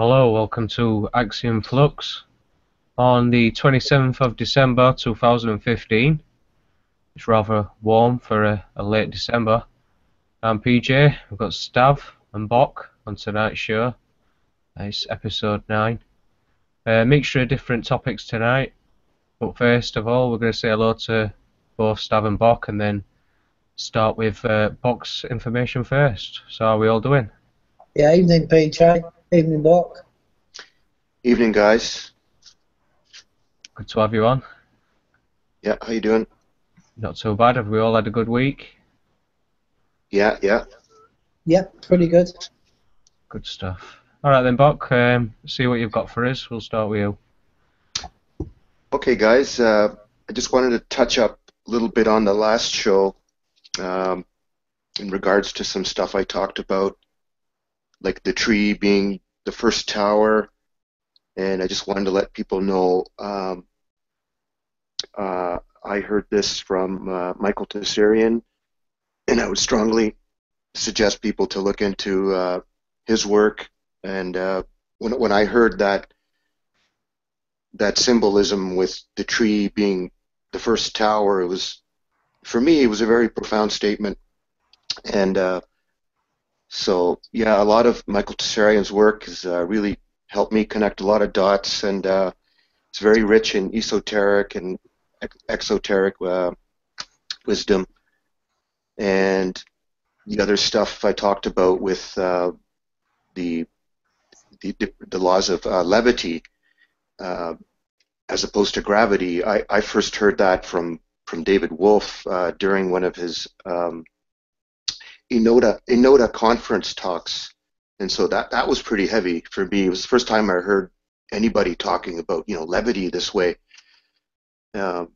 Hello, welcome to Axiom Flux on the 27th of December 2015. It's rather warm for a late December. I'm PJ, we've got STAV and Bok on tonight's show. It's episode 9. Mixture of different topics tonight, but first of all we're going to say hello to both STAV and Bok and then start with Bok's information first. So how are we all doing? Yeah, evening PJ, evening Bok. Evening, guys. Good to have you on. Yeah, how you doing? Not so bad. Have we all had a good week? Yeah. Yep, pretty good. Good stuff. All right then, Bok. See what you've got for us. We'll start with you. Okay, guys. I just wanted to touch up a little bit on the last show in regards to some stuff I talked about, like the tree being the first tower, and I just wanted to let people know I heard this from Michael Tessarian, and I would strongly suggest people to look into his work. And when I heard that symbolism with the tree being the first tower, for me it was a very profound statement. And so yeah, a lot of Michael Tessarian's work has really helped me connect a lot of dots, and it's very rich in esoteric and exoteric wisdom. And the other stuff I talked about with the laws of levity as opposed to gravity, I first heard that from David Wolf during one of his Inoda conference talks, and so that was pretty heavy for me. It was the first time I heard anybody talking about levity this way. So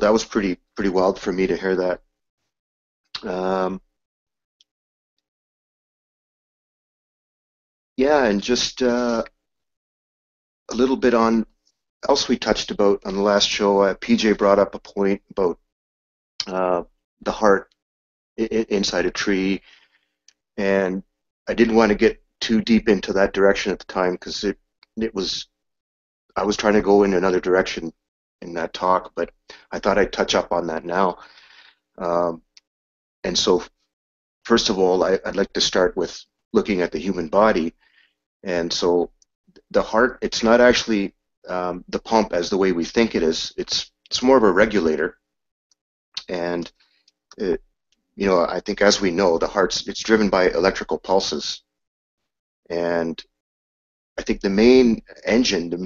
that was pretty wild for me to hear that. Yeah, and just a little bit on else we touched about on the last show. PJ brought up a point about the heart inside a tree, and I didn't want to get too deep into that direction at the time because I was trying to go in another direction in that talk, but I thought I'd touch up on that now. And so, first of all, I'd like to start with looking at the human body. And so the heart, it's not actually the pump as the way we think it is. It's more of a regulator. And I think, as we know, it's driven by electrical pulses. And I think the main engine of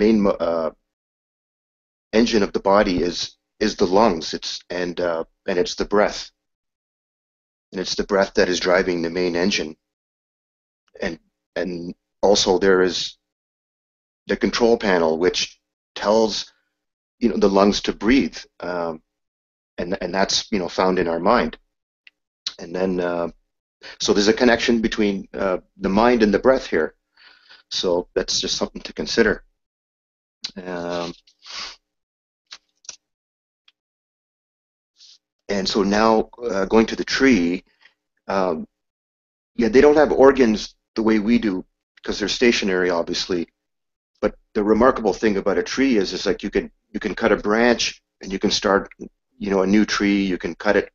the body is the lungs. And it's the breath. And it's the breath that is driving the main engine. And also there is the control panel, which tells the lungs to breathe, and that's found in our mind. And then so there's a connection between the mind and the breath here. So that's just something to consider. And so now going to the tree, yeah, they don't have organs the way we do because they're stationary, obviously. But the remarkable thing about a tree is like you can cut a branch and you can start a new tree. You can cut it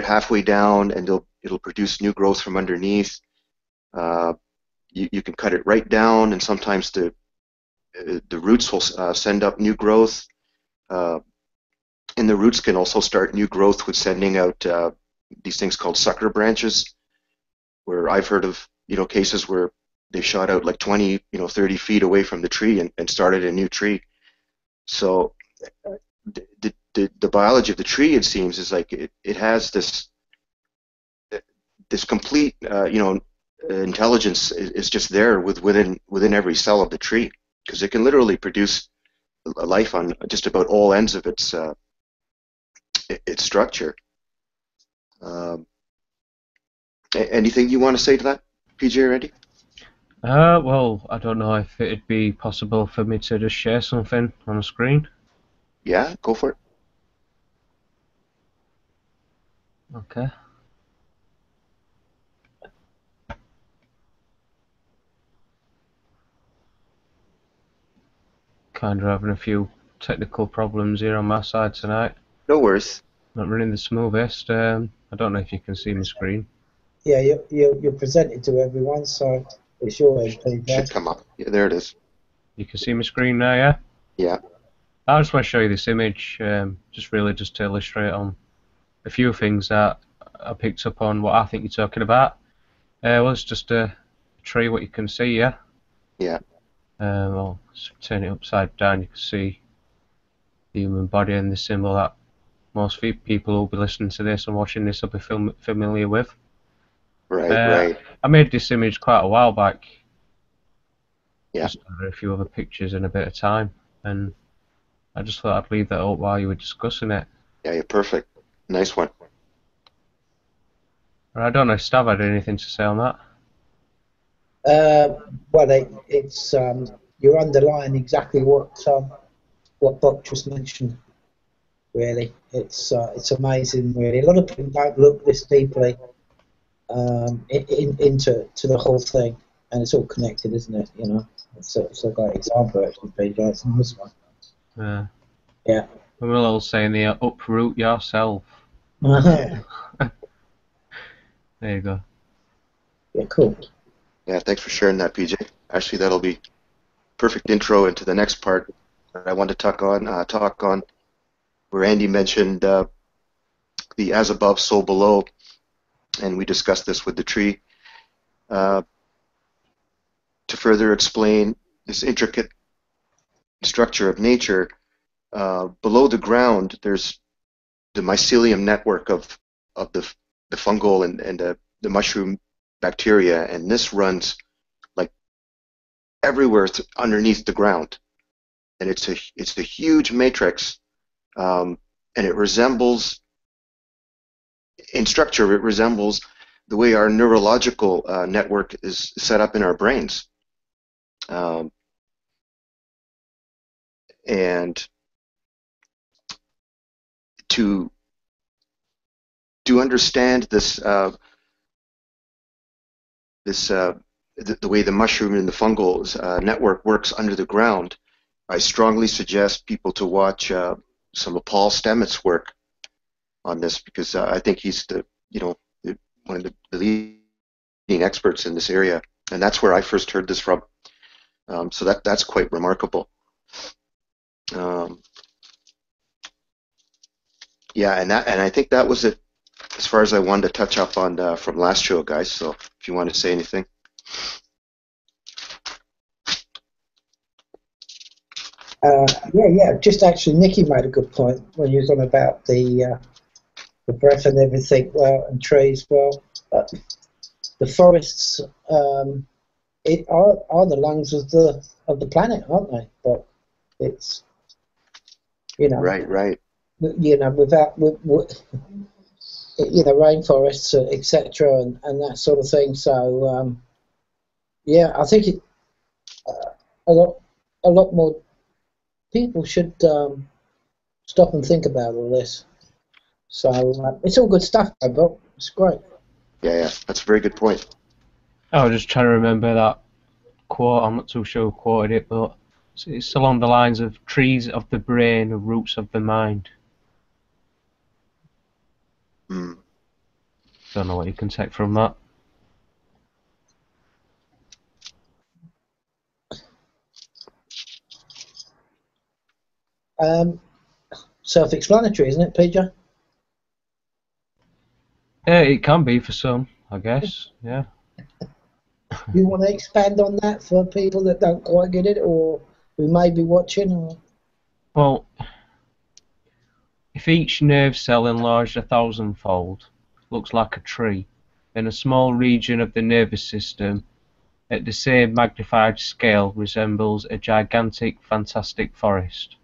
halfway down and it'll produce new growth from underneath. You can cut it right down, and sometimes the roots will send up new growth. And the roots can also start new growth with sending out these things called sucker branches, where I've heard of cases where they shot out like 20, 30 feet away from the tree and started a new tree. So the biology of the tree, it seems, is like it has this complete intelligence is just there within every cell of the tree, because it can literally produce a life on just about all ends of its structure. Anything you want to say to that, PJ or Randy? Well, I don't know if it'd be possible for me to just share something on the screen. Yeah, go for it. Kind of having a few technical problems here on my side tonight. No worries. Not running the smoothest. I don't know if you can see my screen. Yeah, you're presented to everyone, so it's your end, Should PJ. come up. Yeah, there it is. You can see my screen now, yeah? Yeah. I just want to show you this image, just to illustrate on a few things that I picked up on what I think you're talking about. Well, it's just a tree, what you can see, yeah? Yeah. Well, turn it upside down, you can see the human body and the symbol that most people who will be listening to this and watching this will be familiar with. Right. I made this image quite a while back. Yeah. Just added a few other pictures in a bit of time, and I just thought I'd leave that up while you were discussing it. Yeah, you're perfect. Nice one. I don't know if Stav had anything to say on that. Well, it's you're underlying exactly what Bob just mentioned. Really, it's amazing. Really, a lot of people don't look this deeply into the whole thing, and it's all connected, isn't it? You know, it's a great example actually, PJ. It's a nice one. Yeah. We're all saying there, uproot yourself. Yeah. There you go. Yeah, cool. Yeah, thanks for sharing that, PJ. Actually, that'll be perfect intro into the next part that I want to talk on, where Andy mentioned the as above, so below, and we discussed this with the tree. To further explain this intricate structure of nature, below the ground, there's the mycelium network of the fungal and the mushroom bacteria, and this runs like everywhere underneath the ground, and it's a huge matrix, and it resembles in structure. It resembles the way our neurological network is set up in our brains, and to understand this the way the mushroom and the fungal network works under the ground, I strongly suggest people to watch some of Paul Stamets' work on this, because I think he's one of the leading experts in this area, and that's where I first heard this from. So that's quite remarkable. Yeah, and I think that was it as far as I wanted to touch up on from last show, guys. So if you want to say anything. Yeah. Just actually, Nikki made a good point when you was on about the breath and everything. Well, and trees. Well, the forests are the lungs of the planet, aren't they? But it's Right. Without rainforests, etc., and that sort of thing. So yeah, I think a lot more people should stop and think about all this. So it's all good stuff, though, Bob. It's great. Yeah, that's a very good point. I was just trying to remember that quote. I'm not too sure who quoted it, but it's along the lines of trees of the brain, roots of the mind. Don't know what you can take from that. Self-explanatory, isn't it, PJ? Yeah, it can be for some, I guess. Yeah. You want to expand on that for people that don't quite get it, or who may be watching? Or? Well, if each nerve cell enlarged 1,000-fold looks like a tree, then a small region of the nervous system at the same magnified scale resembles a gigantic, fantastic forest.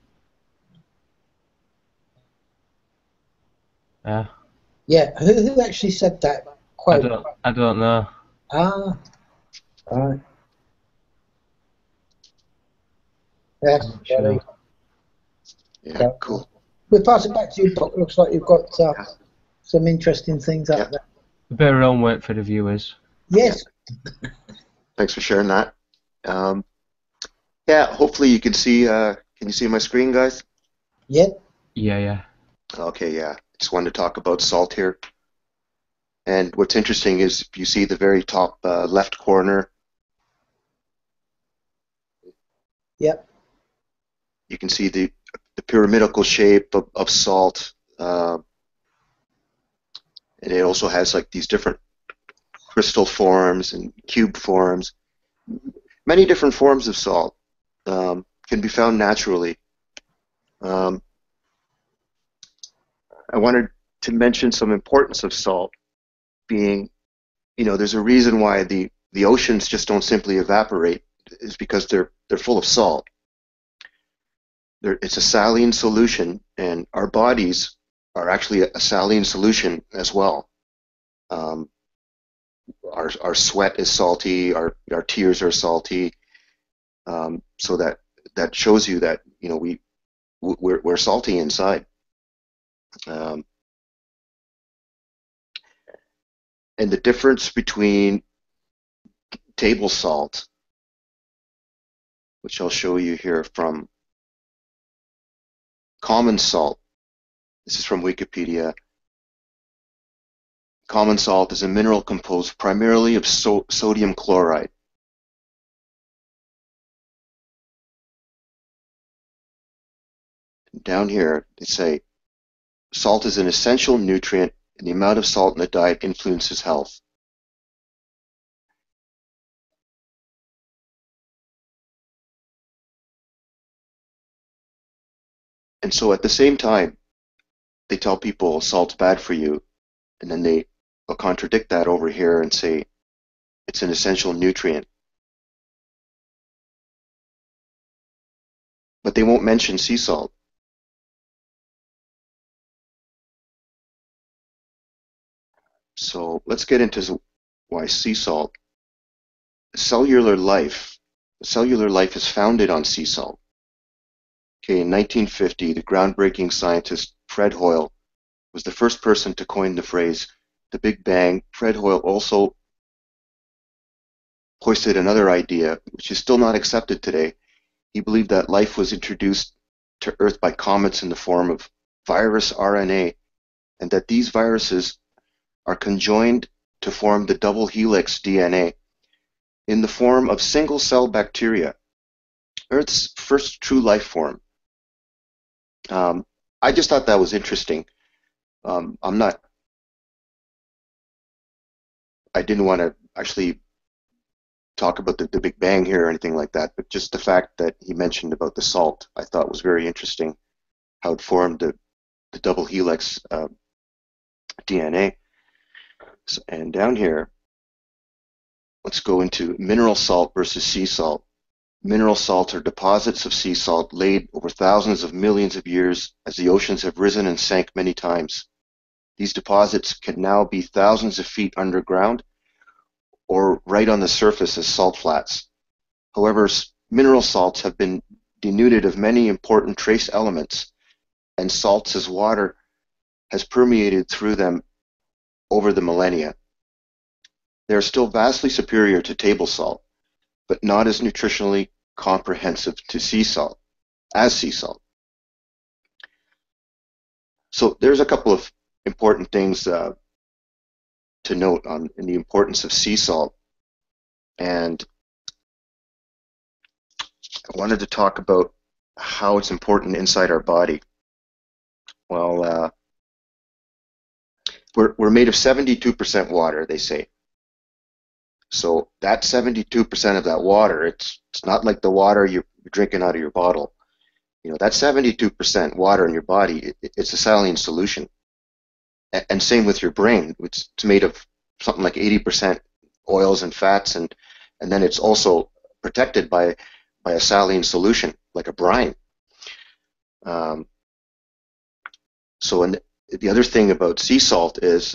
Yeah, who actually said that quote? I don't know. Ah, right. Yeah, Sure. Yeah, cool. We'll pass it back to you, Bob. Looks like you've got some interesting things up there. A bit of homework for the viewers. Yes. Thanks for sharing that. Yeah, hopefully you can see Can you see my screen, guys? Yep. Yeah. Okay, yeah. Just wanted to talk about salt here. And what's interesting is if you see the very top left corner, Yep. you can see the pyramidal shape of salt. And it also has like these different crystal forms and cube forms. Many different forms of salt can be found naturally. I wanted to mention some importance of salt being, there's a reason why the oceans just don't simply evaporate, is because they're full of salt. It's a saline solution, and our bodies are actually a saline solution as well. Our sweat is salty, our tears are salty, so that shows you that we're salty inside. And the difference between table salt, which I'll show you here, from common salt. This is from Wikipedia. Common salt is a mineral composed primarily of sodium chloride. Down here, they say, salt is an essential nutrient, and the amount of salt in the diet influences health. And so at the same time, they tell people salt's bad for you, and then they will contradict that over here and say it's an essential nutrient. But they won't mention sea salt. So let's get into why sea salt. Cellular life is founded on sea salt. Okay, in 1950, the groundbreaking scientist Fred Hoyle was the first person to coin the phrase the Big Bang. Fred Hoyle also hoisted another idea, which is still not accepted today. He believed that life was introduced to Earth by comets in the form of virus RNA, and that these viruses are conjoined to form the double helix DNA in the form of single-cell bacteria, Earth's first true life form. I just thought that was interesting. I didn't want to actually talk about the Big Bang here or anything like that, but just the fact that he mentioned about the salt, I thought was very interesting, how it formed the double helix DNA. So, and down here, let's go into mineral salt versus sea salt. Mineral salts are deposits of sea salt laid over thousands of millions of years as the oceans have risen and sank many times. These deposits can now be thousands of feet underground or right on the surface as salt flats. However, mineral salts have been denuded of many important trace elements, and salts as water has permeated through them over the millennia. They are still vastly superior to table salt, but not as nutritionally comprehensive to sea salt as sea salt. So there's a couple of important things to note in the importance of sea salt, and I wanted to talk about how it's important inside our body. Well, we're made of 72% water, they say. So that 72% of that water, it's not like the water you're drinking out of your bottle. That 72% water in your body, it's a saline solution. And same with your brain. It's made of something like 80% oils and fats, and then it's also protected by a saline solution, like a brine. And the other thing about sea salt is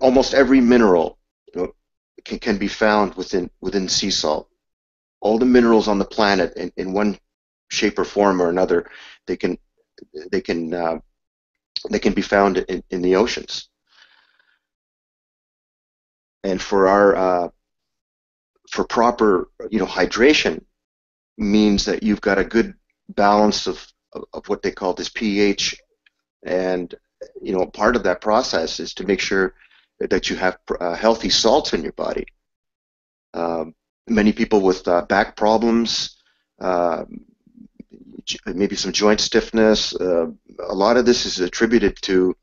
almost every mineral can be found within sea salt. All the minerals on the planet, in one shape or form or another, they can be found in the oceans. And for proper hydration, means that you've got a good balance of what they call this pH, and part of that process is to make sure that you have healthy salts in your body. Many people with back problems, maybe some joint stiffness, a lot of this is attributed to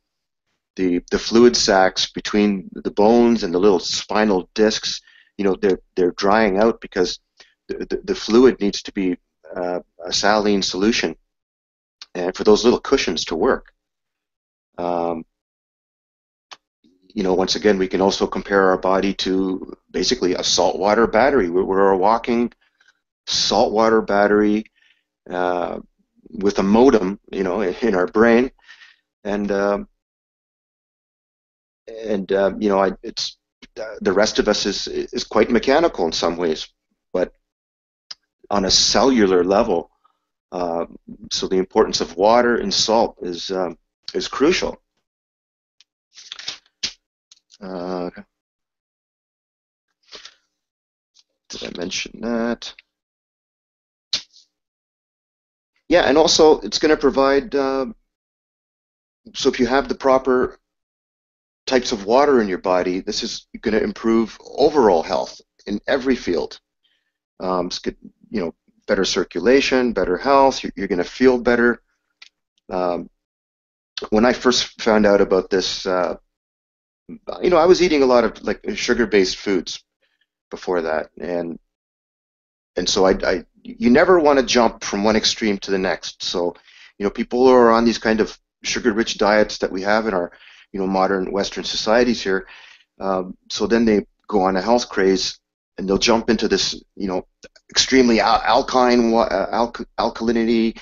the fluid sacs between the bones and the little spinal discs. They're drying out because the fluid needs to be a saline solution, and for those little cushions to work. Once again, we can also compare our body to basically a saltwater battery. We're a walking saltwater battery with a modem, in our brain, and it's the rest of us is quite mechanical in some ways, but on a cellular level. So the importance of water and salt is crucial. Did I mention that? Yeah, and also it's going to provide, so if you have the proper types of water in your body, this is going to improve overall health in every field. It's good, better circulation, better health, you're going to feel better. When I first found out about this, I was eating a lot of sugar-based foods before that, and so you never want to jump from one extreme to the next. So, people who are on these kind of sugar-rich diets that we have in our, modern Western societies here, so then they go on a health craze and they'll jump into this, extremely alkaline alkalinity,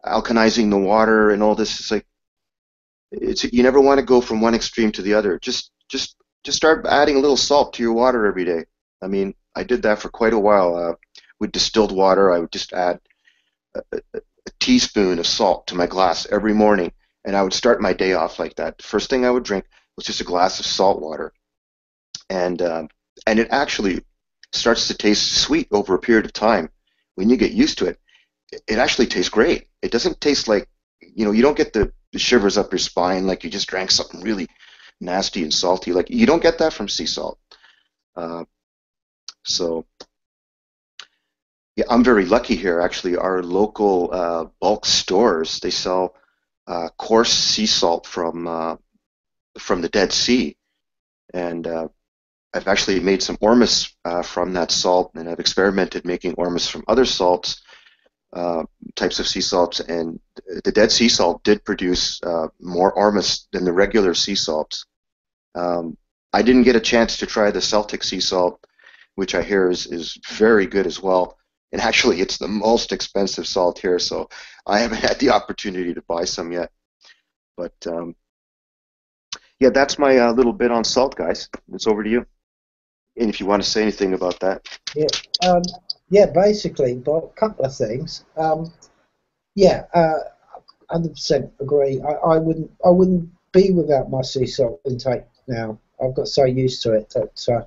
alkalizing the water and all this. You never want to go from one extreme to the other. Just start adding a little salt to your water every day. I mean, I did that for quite a while. With distilled water, I would just add a teaspoon of salt to my glass every morning, and I would start my day off like that. The first thing I would drink was just a glass of salt water, and it actually starts to taste sweet over a period of time. When you get used to it, it actually tastes great. It doesn't taste like, you don't get the shivers up your spine like you just drank something really nasty and salty. Like, you don't get that from sea salt. So yeah, I'm very lucky here. Actually, our local bulk stores, they sell coarse sea salt from the Dead Sea, and I've actually made some ormus from that salt, and I've experimented making ormus from other salts, types of sea salts, and the Dead Sea salt did produce more ormus than the regular sea salts. I didn't get a chance to try the Celtic sea salt, which I hear is very good as well. And actually, it's the most expensive salt here, so I haven't had the opportunity to buy some yet. But yeah, that's my little bit on salt, guys. It's over to you. And if you want to say anything about that. Yeah, basically, but a couple of things. 100% agree. I wouldn't be without my sea salt intake now. I've got so used to it that,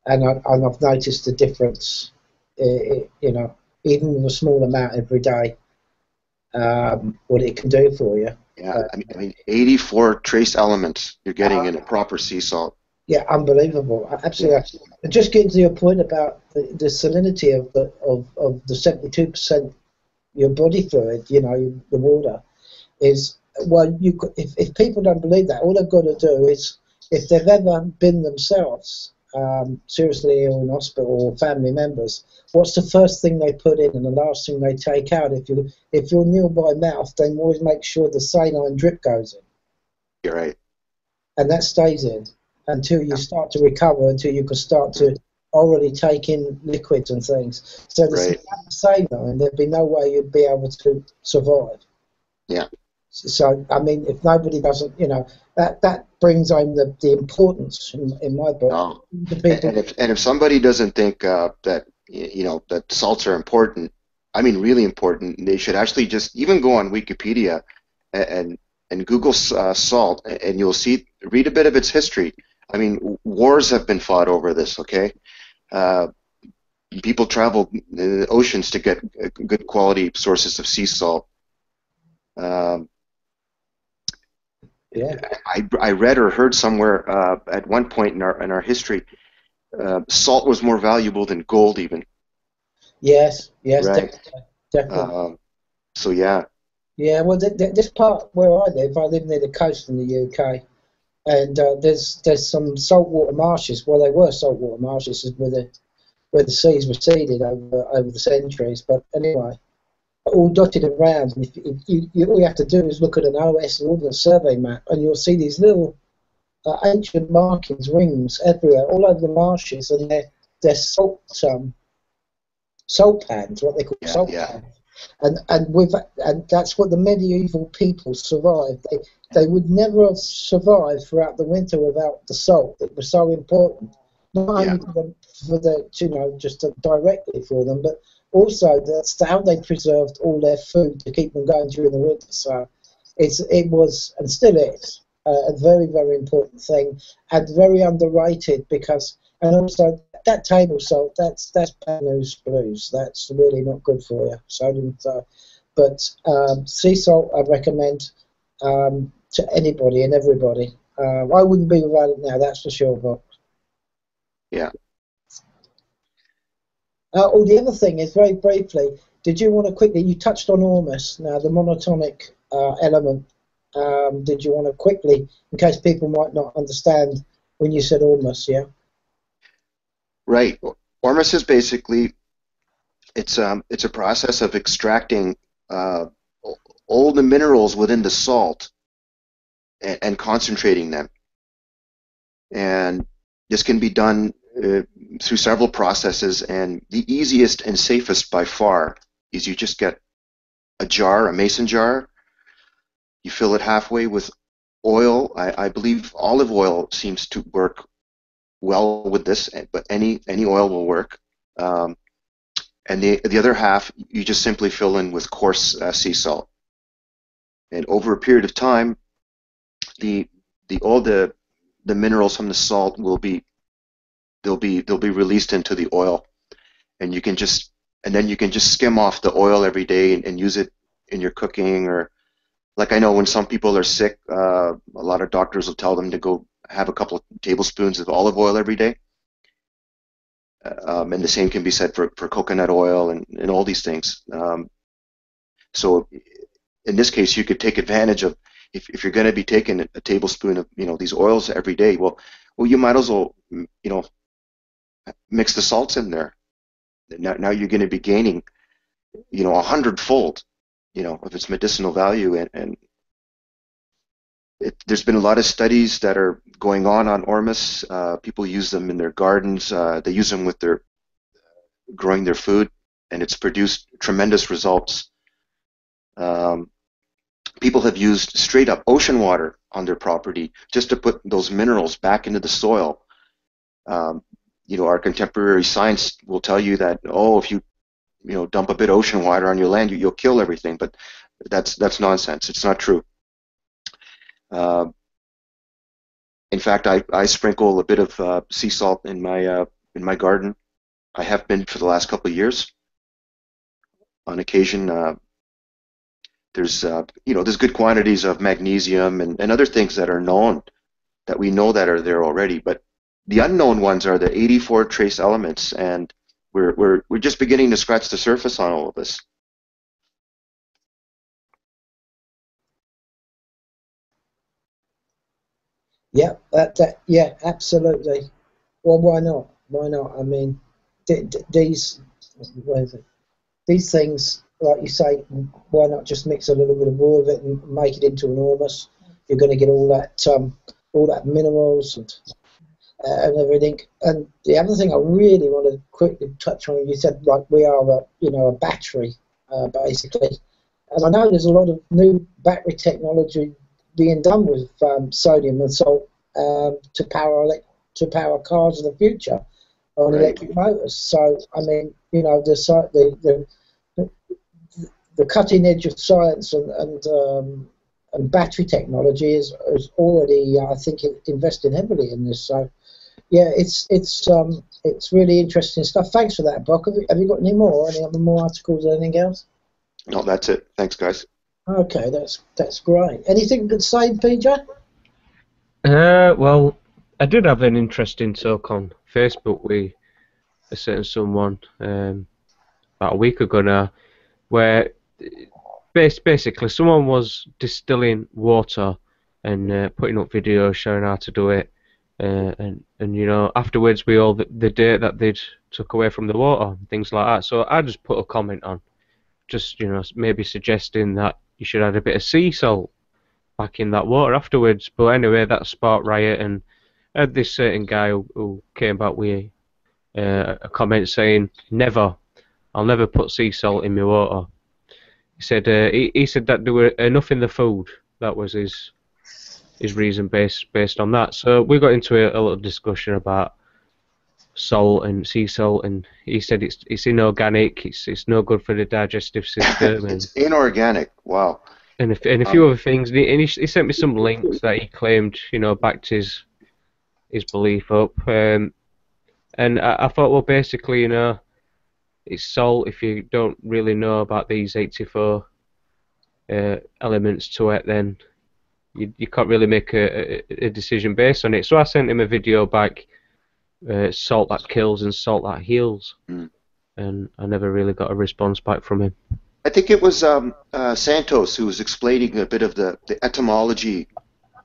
and I've noticed the difference. Even with a small amount every day, what it can do for you. Yeah, I mean, 84 trace elements you're getting in a proper sea salt. Yeah, unbelievable. Absolutely. And just getting to your point about the salinity of the 72% your body fluid, the water, is, well, if people don't believe that, all they've got to do is, if they've ever been themselves seriously ill in hospital, or family members, what's the first thing they put in and the last thing they take out? If you're nil by mouth, then always make sure the saline drip goes in. You're right. And that stays in until you start to recover, until you can start to orally take in liquids and things. So the saline, there'd be no way you'd be able to survive. Yeah. So, I mean, if nobody doesn't, that brings home the importance in my book. No. And if somebody doesn't think that that salts are important, I mean really important, they should actually just even go on Wikipedia and Google salt, and you'll read a bit of its history. I mean, wars have been fought over this. Okay, people travel the oceans to get good quality sources of sea salt. Um, Yeah. I read or heard somewhere at one point in our history, salt was more valuable than gold, even. Yes. Yes. Right. Definitely. Definitely. So yeah. Yeah. Well, this part where I live near the coast in the UK, and there's some saltwater marshes. Well, they were saltwater marshes where the seas receded over the centuries. But anyway, all dotted around. And if all you have to do is look at an OS Ordnance Survey map, and you'll see these little ancient markings, rings everywhere, all over the marshes, and they're salt pans, what they call Yeah, salt yeah. pans. And that's what the medieval people survived. They would never have survived throughout the winter without the salt. It was so important, not Yeah. only for the just directly for them, but also that's how they preserved all their food to keep them going during the winter. So it was and still is a very, very important thing, and very underrated because, and also that table salt, that's bad news blues. That's really not good for you. But sea salt I recommend to anybody and everybody. I wouldn't be without it now, that's for sure. But Yeah. the other thing is, very briefly, did you want to quickly? You touched on Ormus now, the monotonic element. Did you want to quickly, in case people might not understand when you said Ormus? Yeah. Right. Ormus is basically it's a process of extracting all the minerals within the salt and concentrating them. And this can be done through several processes, and the easiest and safest by far is you just get a jar, a mason jar, you fill it halfway with oil. I believe olive oil seems to work well with this, but any oil will work. And the other half you just simply fill in with coarse sea salt. And over a period of time, all the minerals from the salt will be they'll be released into the oil, and then you can just skim off the oil every day and use it in your cooking. Or like, I know when some people are sick, a lot of doctors will tell them to go have a couple of tablespoons of olive oil every day. And the same can be said for coconut oil and all these things. So in this case, you could take advantage of, if you're going to be taking a tablespoon of these oils every day, well you might as well mix the salts in there. Now you're going to be gaining 100-fold of its medicinal value, and there's been a lot of studies that are going on Ormus. People use them in their gardens. They use them with their growing their food, and it's produced tremendous results. People have used straight up ocean water on their property just to put those minerals back into the soil. Our contemporary science will tell you that, if you dump a bit of ocean water on your land, you'll kill everything, but that's nonsense. It's not true. In fact, I sprinkle a bit of sea salt in my garden. I have been for the last couple of years. On occasion, there's good quantities of magnesium and other things that are known, that we know that are there already, but the unknown ones are the 84 trace elements, and we're just beginning to scratch the surface on all of this. Yeah, yeah, absolutely. Well, why not? Why not? I mean, these these things, like you say, why not just mix a little bit of more of it and make it into an Ormus? You're going to get all that minerals and everything. And the other thing I really want to quickly touch on, you said, like, we are a battery basically, and I know there's a lot of new battery technology being done with sodium and salt to power cars of the future on Right. electric motors. So I mean, the cutting edge of science and battery technology is already, I think, investing heavily in this. So Yeah, it's really interesting stuff. Thanks for that, Brock. Have you got any more? Any other more articles or anything else? No, that's it. Thanks, guys. Okay, that's great. Anything to say, PJ? Well, I did have an interesting talk on Facebook with a certain someone about a week ago now, where basically someone was distilling water and putting up videos showing how to do it, and you know, afterwards we all the date that they'd took away from the water, things like that. So I just put a comment on, just, you know, maybe suggesting that you should add a bit of sea salt back in that water afterwards. But anyway, that sparked riot, and I had this certain guy who came back with a comment saying, "Never, I'll never put sea salt in my water." He said he said that there were enough in the food. That was his reason based on that. So we got into a little discussion about salt and sea salt, and he said it's inorganic. It's no good for the digestive system, It's inorganic. Wow. and a few other things. And he sent me some links that he claimed, you know, backed his belief up. And I thought, well, basically, you know, it's salt. If you don't really know about these 84 elements to it, then you can't really make a decision based on it. So I sent him a video back, salt that kills and salt that heals, and I never really got a response back from him. I think it was Santos who was explaining a bit of the etymology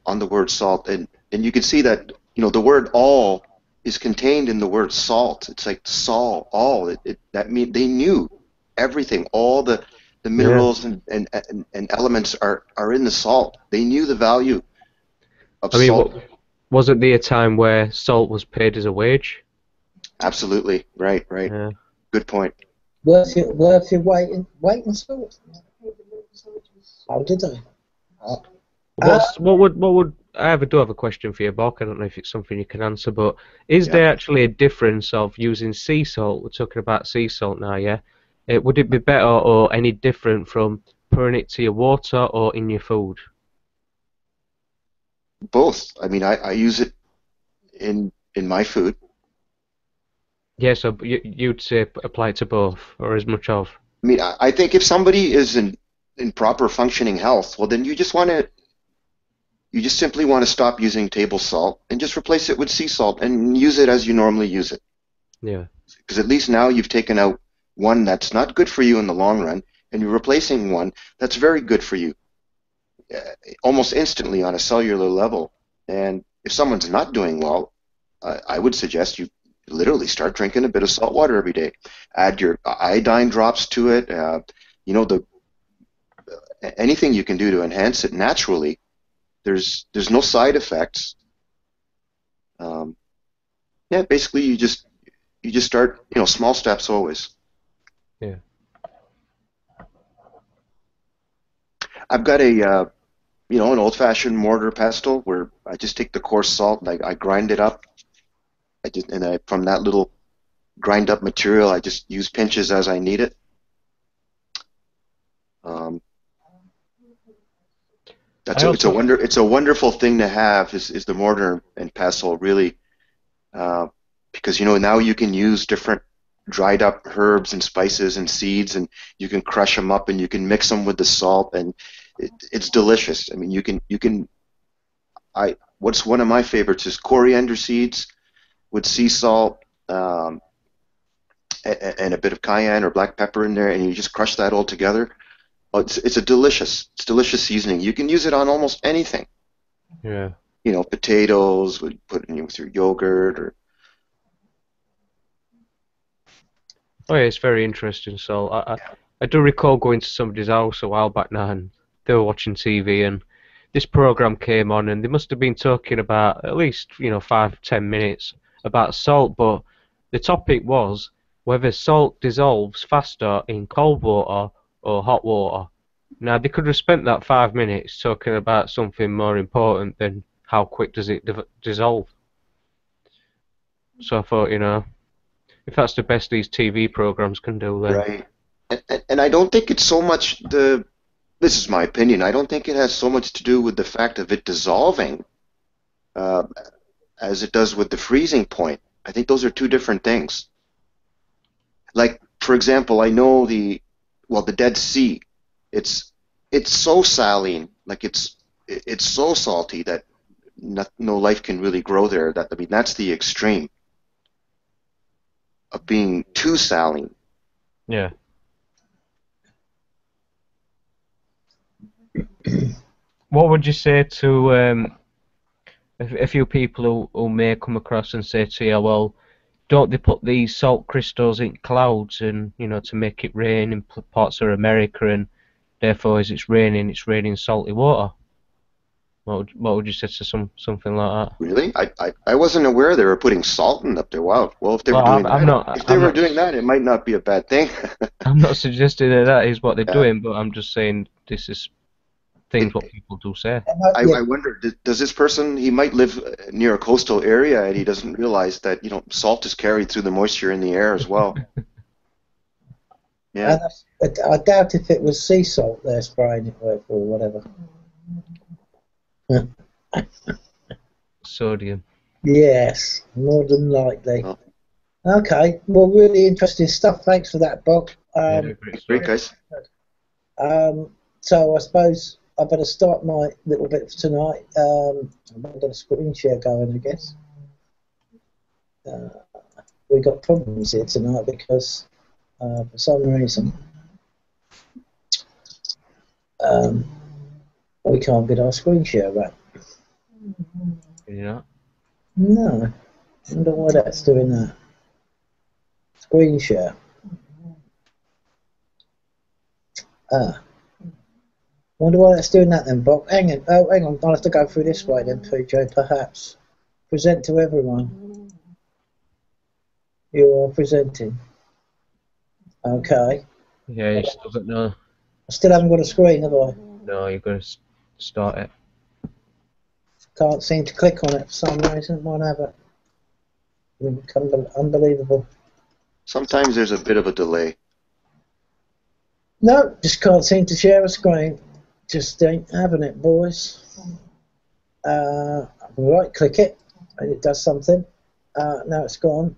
on the word salt, and you can see that, you know, the word all is contained in the word salt. It's like sol, all. That mean they knew everything. All the minerals and elements are in the salt. They knew the value of salt. Wasn't there a time where salt was paid as a wage? Absolutely. Right. Yeah. Good point. Worth your weight in salt. Oh, did they? What would I do have a question for you, Bob. I don't know if it's something you can answer, but is there actually a difference of using sea salt? We're talking about sea salt now, yeah? Would it be better or any different from pouring it to your water or in your food? Both. I mean, I use it in my food. Yeah, so you'd say apply it to both, or as much of? I mean, I think if somebody is in proper functioning health, well, then you just simply want to stop using table salt and just replace it with sea salt and use it as you normally use it. Yeah. Because at least now you've taken out one that's not good for you in the long run, and you're replacing one that's very good for you almost instantly on a cellular level. And if someone's not doing well, I would suggest you literally start drinking a bit of salt water every day. Add your iodine drops to it. You know, anything you can do to enhance it naturally. There's no side effects. Yeah, basically you just start, you know, small steps always. Yeah. I've got a you know, an old-fashioned mortar pestle where I just take the coarse salt and I grind it up. From that little grind up material, I just use pinches as I need it. It's a wonderful thing to have is the mortar and pestle, really, because, you know, now you can use different dried up herbs and spices and seeds, and you can crush them up and you can mix them with the salt, and it's delicious. I mean, what's one of my favorites is coriander seeds with sea salt and a bit of cayenne or black pepper in there, and you just crush that all together. Oh, it's delicious seasoning. You can use it on almost anything. Yeah. You know, potatoes, would put in with your yogurt or. Oh yeah, it's very interesting. So I do recall going to somebody's house a while back now, and they were watching TV, and this program came on, and they must have been talking about at least, you know, 5-10 minutes about salt, but the topic was whether salt dissolves faster in cold water or hot water. Now, they could have spent that 5 minutes talking about something more important than how quick does it dissolve. So I thought, you know, if that's the best these TV programs can do, then... Right. And I don't think it's so much this is my opinion, I don't think it has so much to do with the fact of it dissolving. as it does with the freezing point. I think those are two different things. Like, for example, I know the Dead Sea. It's so saline, like it's so salty that no life can really grow there. I mean, that's the extreme of being too saline. Yeah. What would you say to a few people who may come across and say to you, well, don't they put these salt crystals in clouds and, you know, to make it rain in parts of America, and therefore as it's raining salty water? What would you say to something like that? Really? I wasn't aware they were putting salt in up there. Wow. Well, if they were doing that, it might not be a bad thing. I'm not suggesting that is what they're Yeah. doing, but I'm just saying this is things what people do say. I wonder, does this person, he might live near a coastal area and he doesn't realize that, you know, salt is carried through the moisture in the air as well. Yeah. I doubt if it was sea salt they're spraying it with or whatever. Sodium. Yes, more than likely. Oh. Okay, well, really interesting stuff. Thanks for that, Bob. Great, guys. So I suppose I better start my little bit for tonight. I'm going to screen share going, I guess. We got problems here tonight because for some reason we can't get our screen share right. Can you not? No, I wonder why that's doing that. Screen share. Wonder why that's doing that then, Bob. Hang on. Oh, hang on. I'll have to go through this way then, PJ, perhaps. Present to everyone. You are presenting. Okay. Yeah, you still don't know. I still haven't got a screen, have I? No, you're going to start it. Can't seem to click on it for some reason. Whatever. Unbelievable. Sometimes there's a bit of a delay. No, just can't seem to share a screen. Just ain't having it, boys. Right, click it, and it does something. Now it's gone,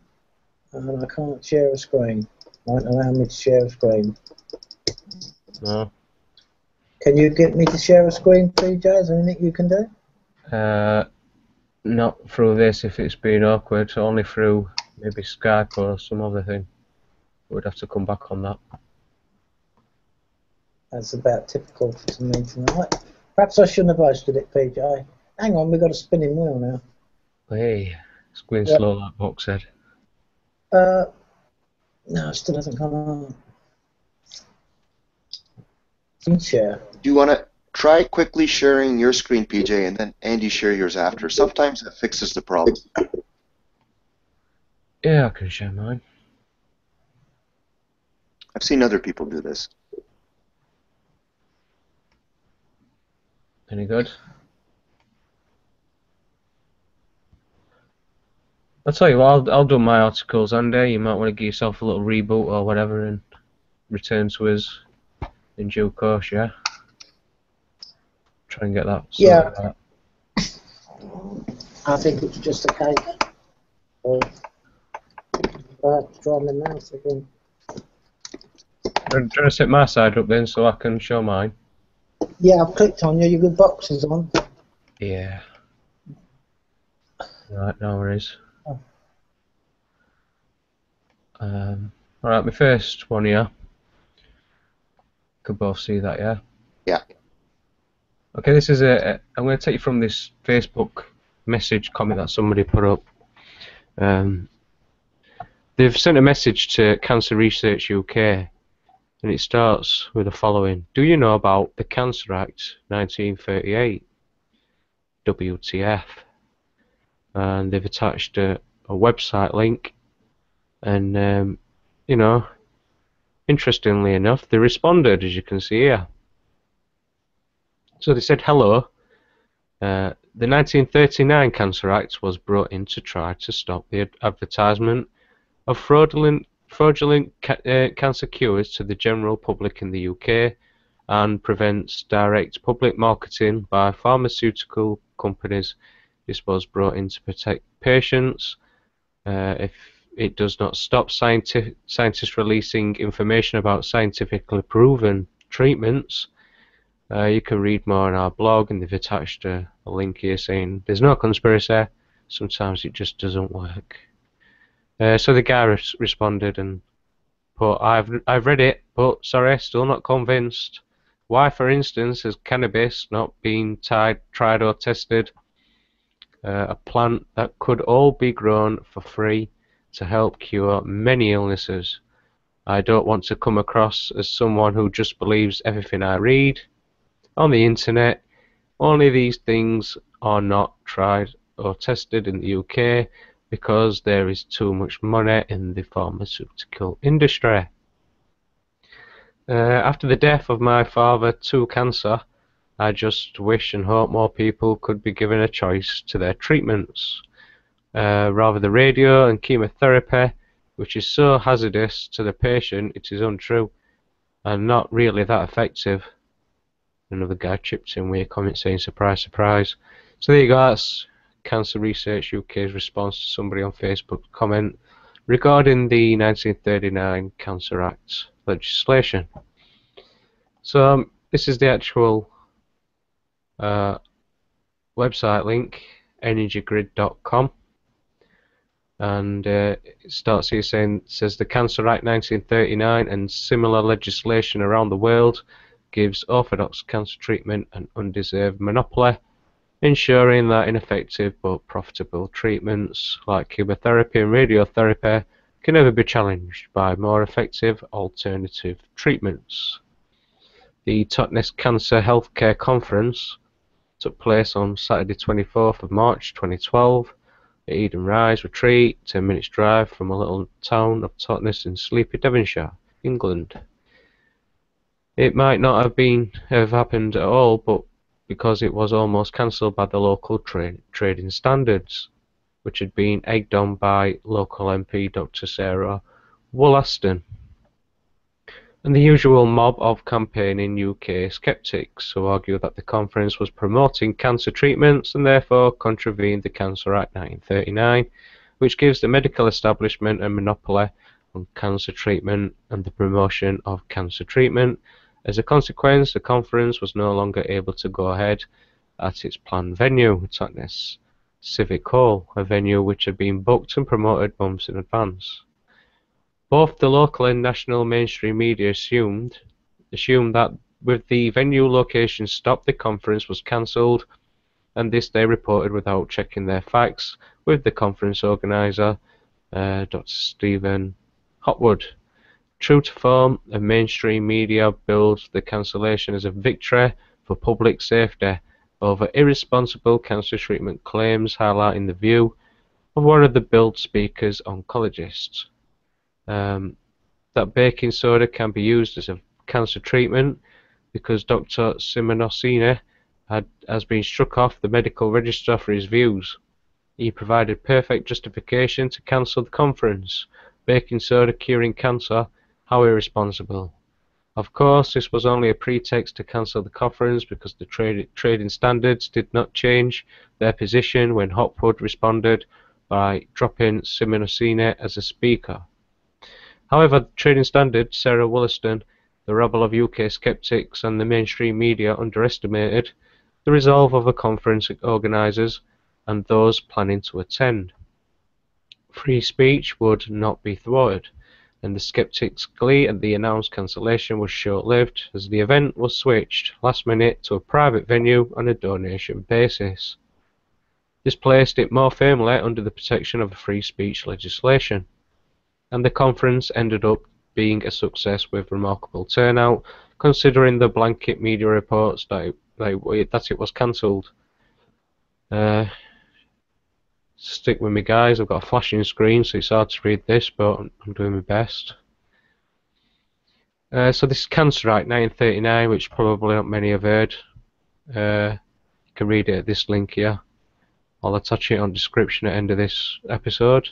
and I can't share a screen. Won't allow me to share a screen. No. Can you get me to share a screen, PJ? Is there anything you can do? Not through this if it's been awkward, only through maybe Skype or some other thing. We'd have to come back on that. That's about typical for me tonight. Perhaps I shouldn't have hosted it, PJ. Hang on, we've got a spinning wheel now. Hey, it's going slow, like Buck said. No, it still hasn't come on. Share. Do you want to try quickly sharing your screen, PJ, and then Andy share yours after? Sometimes that fixes the problem. Yeah, I can share mine. I've seen other people do this. Any good? I'll tell you what, I'll do my articles, Andy. You might want to give yourself a little reboot or whatever and return to us in due course, yeah? Try and get that sorted out. I think it's just a case of drawing the mouse again. Do you want to set my side up then so I can show mine? Yeah, I've clicked on you. Your good box is on. Yeah. Right, no worries. Alright, my first one here. Could both see that, yeah? Yeah. Okay, this is I'm going to take you from this Facebook message comment that somebody put up. They've sent a message to Cancer Research UK, and it starts with the following. Do you know about the Cancer Act 1938? WTF? And they've attached a website link, and you know, interestingly enough, they responded, as you can see here. So they said, hello, the 1939 Cancer Act was brought in to try to stop the advertisement of fraudulent cancer cures to the general public in the UK and prevents direct public marketing by pharmaceutical companies This was brought in to protect patients. If it does not stop scientists releasing information about scientifically proven treatments. You can read more on our blog, and they've attached a link here saying there's no conspiracy, sometimes it just doesn't work. So the guy responded and put, I've read it, but sorry, still not convinced. Why, for instance, has cannabis not been tried or tested? A plant that could all be grown for free to help cure many illnesses. I don't want to come across as someone who just believes everything I read on the internet. Only these things are not tried or tested in the UK because there is too much money in the pharmaceutical industry. After the death of my father to cancer, I just wish and hope more people could be given a choice to their treatments. Rather the radio and chemotherapy, which is so hazardous to the patient it is untrue and not really that effective. Another guy chipped in with a comment saying surprise, surprise. So there you go, that's Cancer Research UK's response to somebody on Facebook comment regarding the 1939 Cancer Act legislation. So this is the actual website link, energygrid.com, and it starts here says the Cancer Act 1939 and similar legislation around the world gives orthodox cancer treatment an undeserved monopoly, ensuring that ineffective but profitable treatments like chemotherapy and radiotherapy can never be challenged by more effective alternative treatments. The Totnes Cancer Healthcare Conference took place on Saturday 24th of March 2012 at Eden Rise Retreat, 10 minutes drive from a little town of Totnes in sleepy Devonshire, England. It might not have happened at all, but because it was almost cancelled by the local trading standards, which had been egged on by local MP Dr. Sarah Wollaston, and the usual mob of campaigning UK sceptics who argue that the conference was promoting cancer treatments and therefore contravened the Cancer Act 1939, which gives the medical establishment a monopoly on cancer treatment and the promotion of cancer treatment. As a consequence, the conference was no longer able to go ahead at its planned venue, Totnes Civic Hall, a venue which had been booked and promoted months in advance. Both the local and national mainstream media assumed that with the venue location stopped, the conference was cancelled, and this they reported without checking their facts with the conference organiser, Dr. Stephen Hopwood. True to form, the mainstream media billed the cancellation as a victory for public safety over irresponsible cancer treatment claims, highlighting the view of one of the billed speakers, oncologists, that baking soda can be used as a cancer treatment because Dr. Simonosine has been struck off the medical register for his views. He provided perfect justification to cancel the conference. Baking soda curing cancer? How irresponsible. Of course, this was only a pretext to cancel the conference because the trading standards did not change their position when Hopwood responded by dropping Simonosine as a speaker. However, the trading standards, Sarah Wollaston, the rabble of UK sceptics and the mainstream media underestimated the resolve of the conference organisers and those planning to attend. Free speech would not be thwarted, and the skeptics' glee at the announced cancellation was short-lived as the event was switched last minute to a private venue on a donation basis. This placed it more firmly under the protection of the free speech legislation, and the conference ended up being a success with remarkable turnout, considering the blanket media reports that it was cancelled. Stick with me, guys. I've got a flashing screen, so it's hard to read this, but I'm doing my best. So this is Cancer Act 1939, which probably not many have heard. You can read it at this link here. I'll attach it on the description at the end of this episode.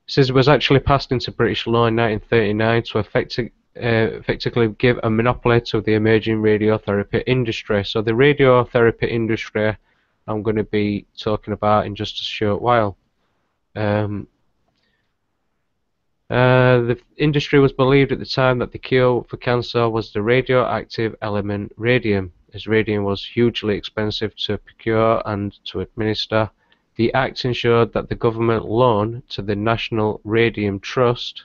It says it was actually passed into British law in 1939 to effectively give a monopoly to the emerging radiotherapy industry. So the radiotherapy industry I'm going to be talking about in just a short while. The industry was believed at the time that the cure for cancer was the radioactive element radium. As radium was hugely expensive to procure and to administer, the Act ensured that the government loan to the National Radium Trust,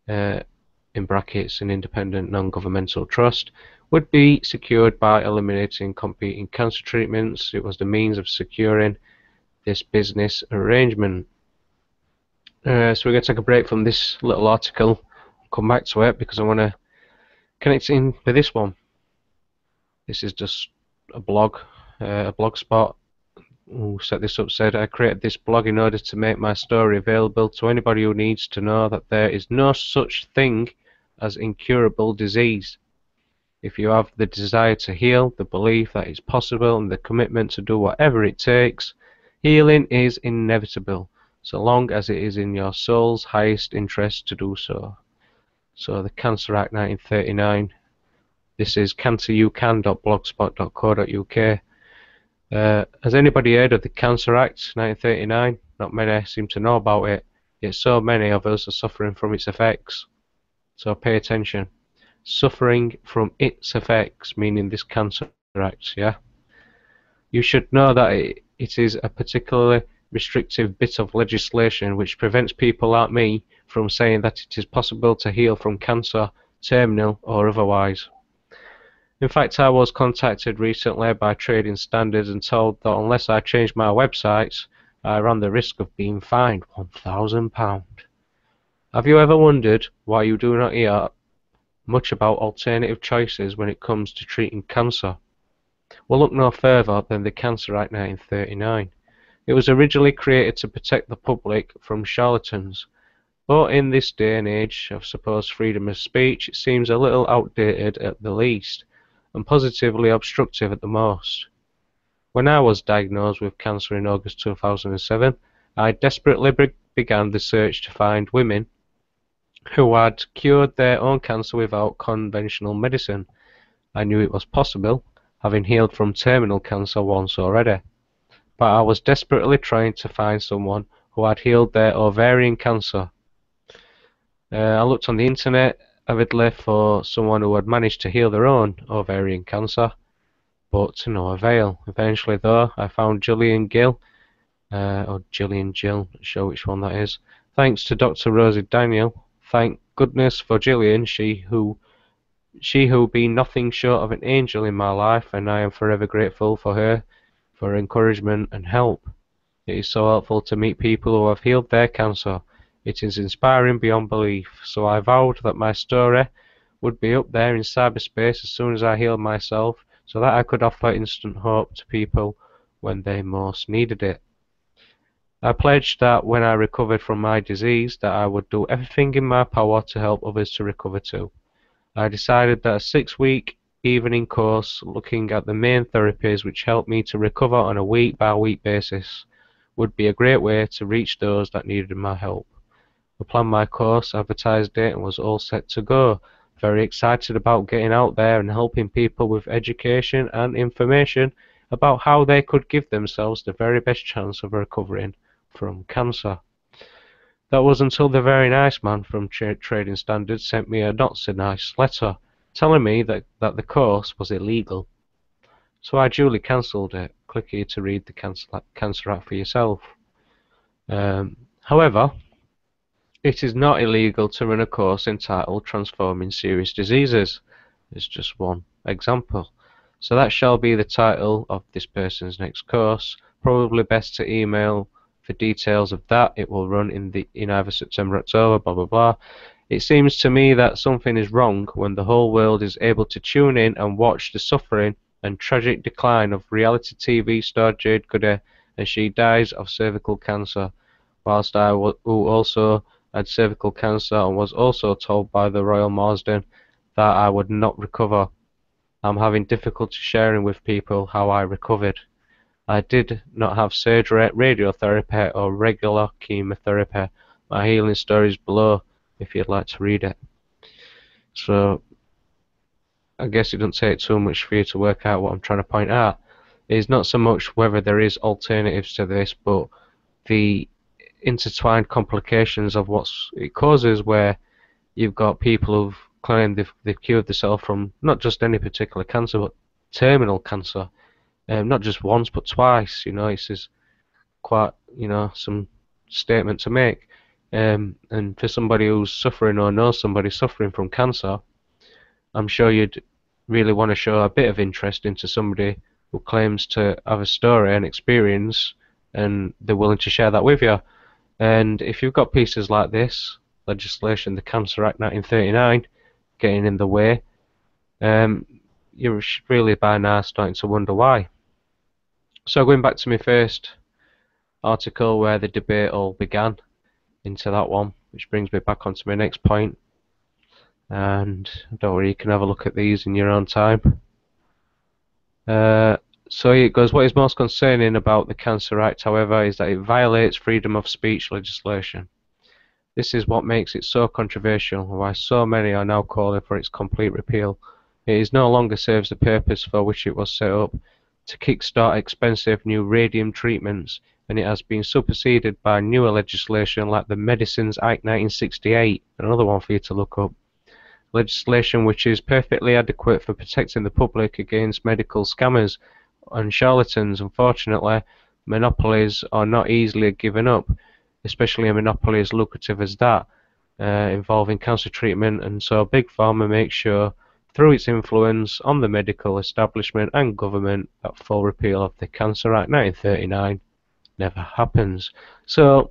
in brackets an independent non-governmental trust, would be secured by eliminating competing cancer treatments. It was the means of securing this business arrangement. So we're going to take a break from this little article, come back to it because I want to connect in with this one. This is just a blog spot. Who set this up said, I created this blog in order to make my story available to anybody who needs to know that there is no such thing as incurable disease. If you have the desire to heal, the belief that it's possible, and the commitment to do whatever it takes, healing is inevitable, so long as it is in your soul's highest interest to do so. So the Cancer Act 1939. This is canceryoucan.blogspot.co.uk. Has anybody heard of the Cancer Act 1939? Not many seem to know about it, yet so many of us are suffering from its effects. So pay attention. Suffering from its effects, meaning this Cancer Act, yeah? You should know that it is a particularly restrictive bit of legislation which prevents people like me from saying that it is possible to heal from cancer, terminal or otherwise. In fact, I was contacted recently by Trading Standards and told that unless I changed my websites, I ran the risk of being fined £1,000. Have you ever wondered why you do not hear much about alternative choices when it comes to treating cancer? Well, look no further than the Cancer Act 1939. It was originally created to protect the public from charlatans, but in this day and age of supposed freedom of speech, it seems a little outdated at the least, and positively obstructive at the most. When I was diagnosed with cancer in August 2007, I desperately began the search to find women who had cured their own cancer without conventional medicine. I knew it was possible, having healed from terminal cancer once already. But I was desperately trying to find someone who had healed their ovarian cancer. I looked on the internet avidly for someone who had managed to heal their own ovarian cancer, but to no avail. Eventually, though, I found Gillian Gill, or Gillian Jill, not sure which one that is. Thanks to Dr. Rosie Daniel. Thank goodness for Gillian, she who be nothing short of an angel in my life, and I am forever grateful for her, for her encouragement and help. It is so helpful to meet people who have healed their cancer. It is inspiring beyond belief, so I vowed that my story would be up there in cyberspace as soon as I healed myself, so that I could offer instant hope to people when they most needed it. I pledged that when I recovered from my disease, that I would do everything in my power to help others to recover too. I decided that a 6-week evening course looking at the main therapies which helped me to recover on a week-by-week basis would be a great way to reach those that needed my help. I planned my course, advertised it, and was all set to go. Very excited about getting out there and helping people with education and information about how they could give themselves the very best chance of recovering from cancer. That was until the very nice man from Trading Standards sent me a not so nice letter telling me that the course was illegal. So I duly cancelled it. Click here to read the Cancer Act for yourself. However, it is not illegal to run a course entitled Transforming Serious Diseases. It's just one example. So that shall be the title of this person's next course. Probably best to email for details of that. It will run in either September or October, blah blah blah. It seems to me that something is wrong when the whole world is able to tune in and watch the suffering and tragic decline of reality TV star Jade Goody as she dies of cervical cancer, whilst I who also had cervical cancer and was also told by the Royal Marsden that I would not recover. I'm having difficulty sharing with people how I recovered. I did not have surgery, radiotherapy or regular chemotherapy. My healing story is below if you'd like to read it. So I guess it doesn't take too much for you to work out what I'm trying to point out. is not so much whether there is alternatives to this, but the intertwined complications of what it causes, where you've got people who've claimed they've cured themselves from not just any particular cancer, but terminal cancer, not just once but twice. This is quite, some statement to make. And for somebody who's suffering or knows somebody suffering from cancer, I'm sure you'd really want to show a bit of interest into somebody who claims to have a story and experience, and they're willing to share that with you. And if you've got pieces like this legislation, the Cancer Act 1939, getting in the way, you're really by now starting to wonder why. So going back to my first article where the debate all began, into that one, which brings me back onto my next point. And don't worry, you can have a look at these in your own time. So it goes, what is most concerning about the Cancer Act, however, is that it violates freedom of speech legislation. This is what makes it so controversial, and why so many are now calling for its complete repeal. It is no longer serves the purpose for which it was set up, to kickstart expensive new radium treatments, and it has been superseded by newer legislation like the Medicines Act 1968, another one for you to look up. Legislation which is perfectly adequate for protecting the public against medical scammers and charlatans. Unfortunately, monopolies are not easily given up, especially a monopoly as lucrative as that, involving cancer treatment, and so Big Pharma makes sure, through its influence on the medical establishment and government, that full repeal of the Cancer Act 1939 never happens. So,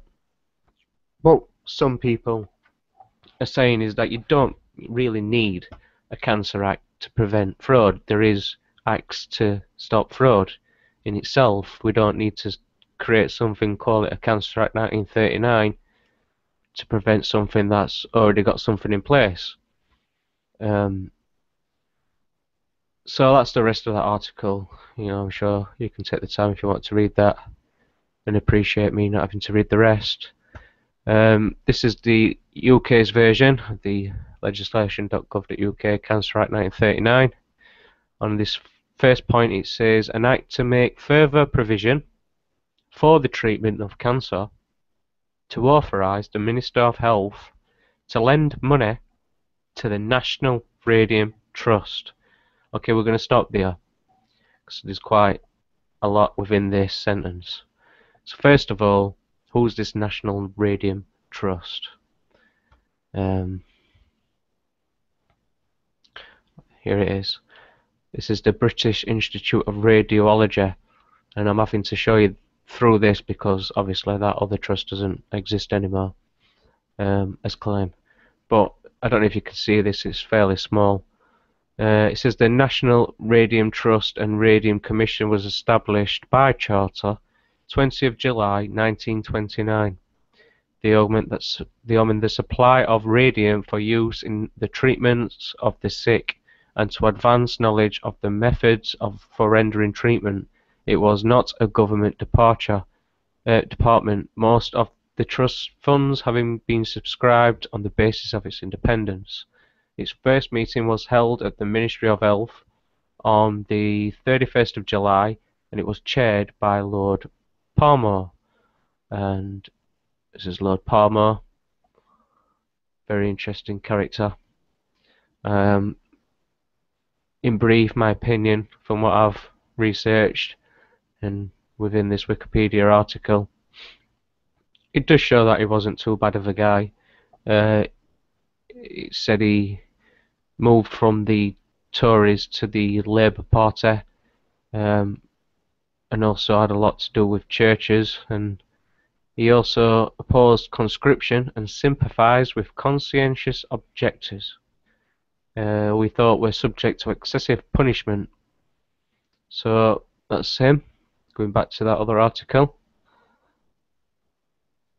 what some people are saying is that you don't really need a Cancer Act to prevent fraud. There is acts to stop fraud in itself. We don't need to create something, call it a Cancer Act 1939, to prevent something that's already got something in place. So that's the rest of that article. I'm sure you can take the time if you want to read that and appreciate me not having to read the rest. This is the UK's version of the legislation.gov.uk Cancer Act 1939. On this first point it says, an act to make further provision for the treatment of cancer, to authorise the Minister of Health to lend money to the National Radium Trust. Okay, we're going to stop there, because there's quite a lot within this sentence. So first of all, who's this National Radium Trust? Here it is. This is the British Institute of Radiology, and I'm having to show you through this because obviously that other trust doesn't exist anymore, as claimed. But I don't know if you can see this, it's fairly small. It says the National Radium Trust and Radium Commission was established by Charter 20th of July 1929. They augment the supply of radium for use in the treatments of the sick, and to advance knowledge of the methods for rendering treatment. It was not a government department, most of the trust's funds having been subscribed on the basis of its independence. Its first meeting was held at the Ministry of Health on the 31st of July, and it was chaired by Lord Palmer. And this is Lord Palmer, very interesting character. In brief, my opinion from what I've researched and within this Wikipedia article, it does show that he wasn't too bad of a guy. It said he moved from the Tories to the Labour Party, and also had a lot to do with churches, and he also opposed conscription and sympathised with conscientious objectors. We thought were subject to excessive punishment. So that's him. Going back to that other article.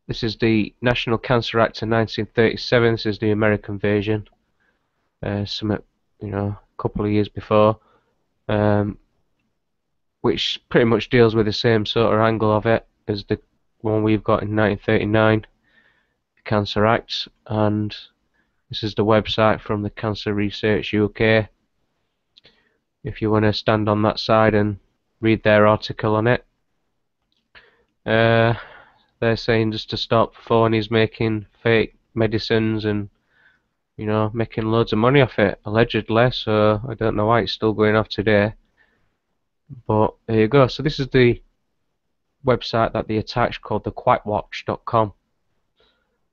This is the National Cancer Act of 1937. This is the American version. A couple of years before, which pretty much deals with the same sort of angle of it as the one we've got in 1939, the Cancer Act. And this is the website from the Cancer Research UK. If you want to stand on that side and read their article on it. They're saying just to stop phonies making fake medicines and, you know, making loads of money off it, allegedly. So I don't know why it's still going off today. But there you go. So this is the website that they attached, called thequackwatch.com.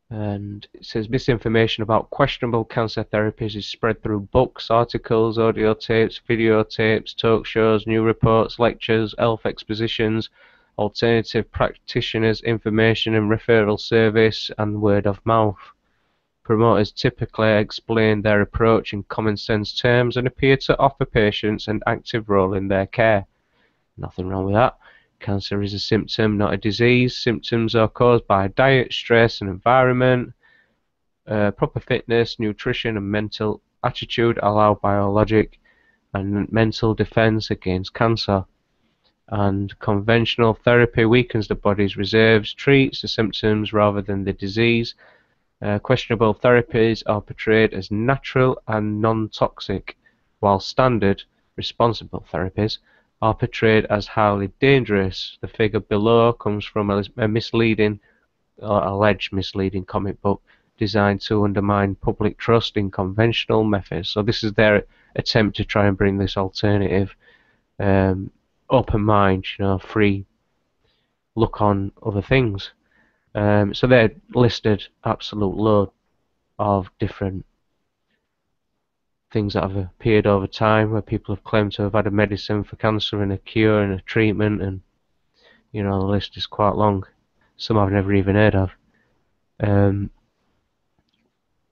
And it says misinformation about questionable cancer therapies is spread through books, articles, audio tapes, videotapes, talk shows, new reports, lectures, health expositions, alternative practitioners, information and referral service, and word of mouth. Promoters typically explain their approach in common sense terms and appear to offer patients an active role in their care. Nothing wrong with that. Cancer is a symptom, not a disease. Symptoms are caused by diet, stress, and environment. Proper fitness, nutrition, and mental attitude allow biologic and mental defense against cancer. And conventional therapy weakens the body's reserves, treats the symptoms rather than the disease. Questionable therapies are portrayed as natural and non-toxic, while standard, responsible therapies are portrayed as highly dangerous. The figure below comes from a misleading, or alleged misleading, comic book designed to undermine public trust in conventional methods. So this is their attempt to try and bring this alternative, open mind, you know, free look on other things. So they're listed absolute load of different things that have appeared over time where people have claimed to have had a medicine for cancer and a cure and a treatment, and you know, the list is quite long. Some I've never even heard of. And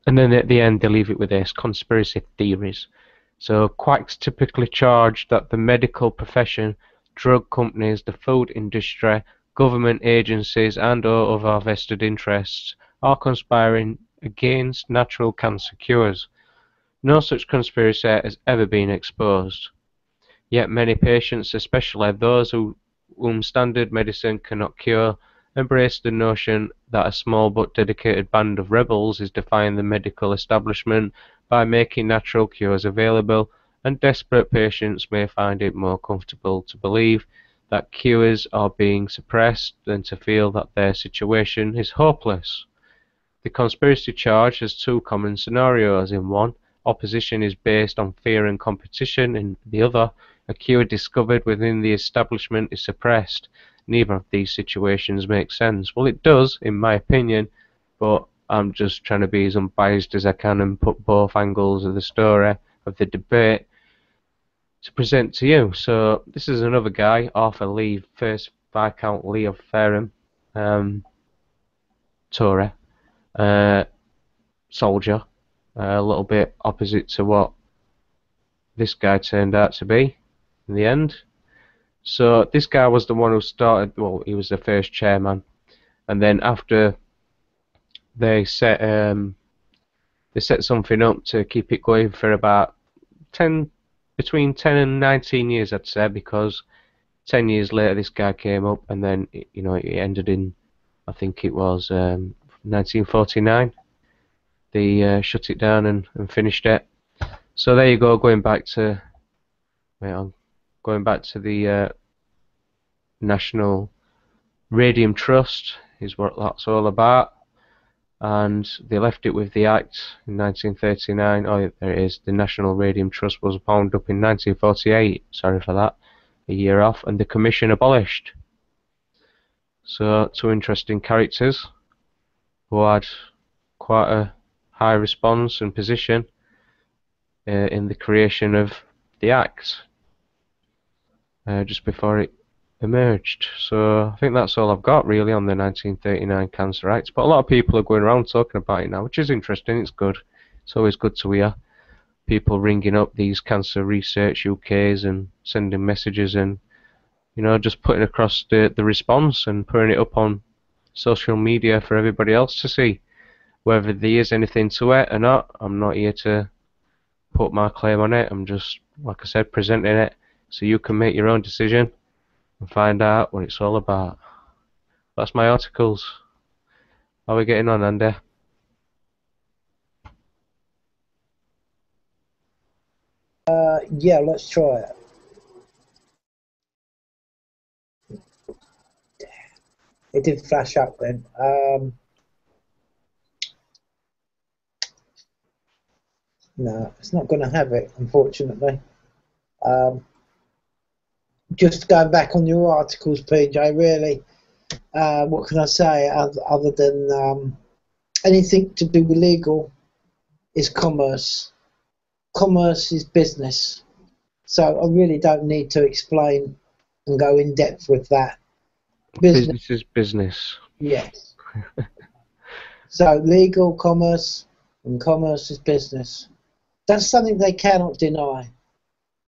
then at the end they leave it with this: conspiracy theories. So quacks typically charge that the medical profession, drug companies, the food industry, government agencies and/or other vested interests are conspiring against natural cancer cures. No such conspiracy has ever been exposed. Yet many patients, especially those whom standard medicine cannot cure, embrace the notion that a small but dedicated band of rebels is defying the medical establishment by making natural cures available, and desperate patients may find it more comfortable to believe that cures are being suppressed than to feel that their situation is hopeless. The conspiracy charge has two common scenarios. In one, opposition is based on fear and competition. In the other, a cure discovered within the establishment is suppressed. Neither of these situations makes sense. Well, it does, in my opinion, but I'm just trying to be as unbiased as I can and put both angles of the story, of the debate, to present to you. So this is another guy, Arthur Lee, 1st Viscount Lee of Fareham, Tory, soldier, a little bit opposite to what this guy turned out to be in the end. So this guy was the one who started, well, he was the first chairman, and then after they set something up to keep it going for about between 10 and 19 years, I'd say, because 10 years later this guy came up, and then you know, it ended in, I think it was 1949. They shut it down and finished it. So there you go, going back to the National Radium Trust is what that's all about. And they left it with the Act in 1939. Oh, there it is. The National Radium Trust was wound up in 1948. Sorry for that. A year off, and the Commission abolished. So two interesting characters who had quite a high response and position in the creation of the Act just before it emerged. So I think that's all I've got really on the 1939 Cancer Act. But a lot of people are going around talking about it now, which is interesting. It's good. It's always good to hear people ringing up these Cancer Research UKs and sending messages and, you know, just putting across the response and putting it up on social media for everybody else to see. Whether there is anything to it or not, I'm not here to put my claim on it. I'm just, like I said, presenting it so you can make your own decision and find out what it's all about. That's my articles. How are we getting on, Andy? Yeah, let's try it. It did flash up then. No, it's not going to have it, unfortunately. Just going back on your articles, PJ, really, what can I say other than anything to do with legal is commerce. Commerce is business. So I really don't need to explain and go in depth with that. Business is business. Yes. So legal, commerce, and commerce is business. That's something they cannot deny.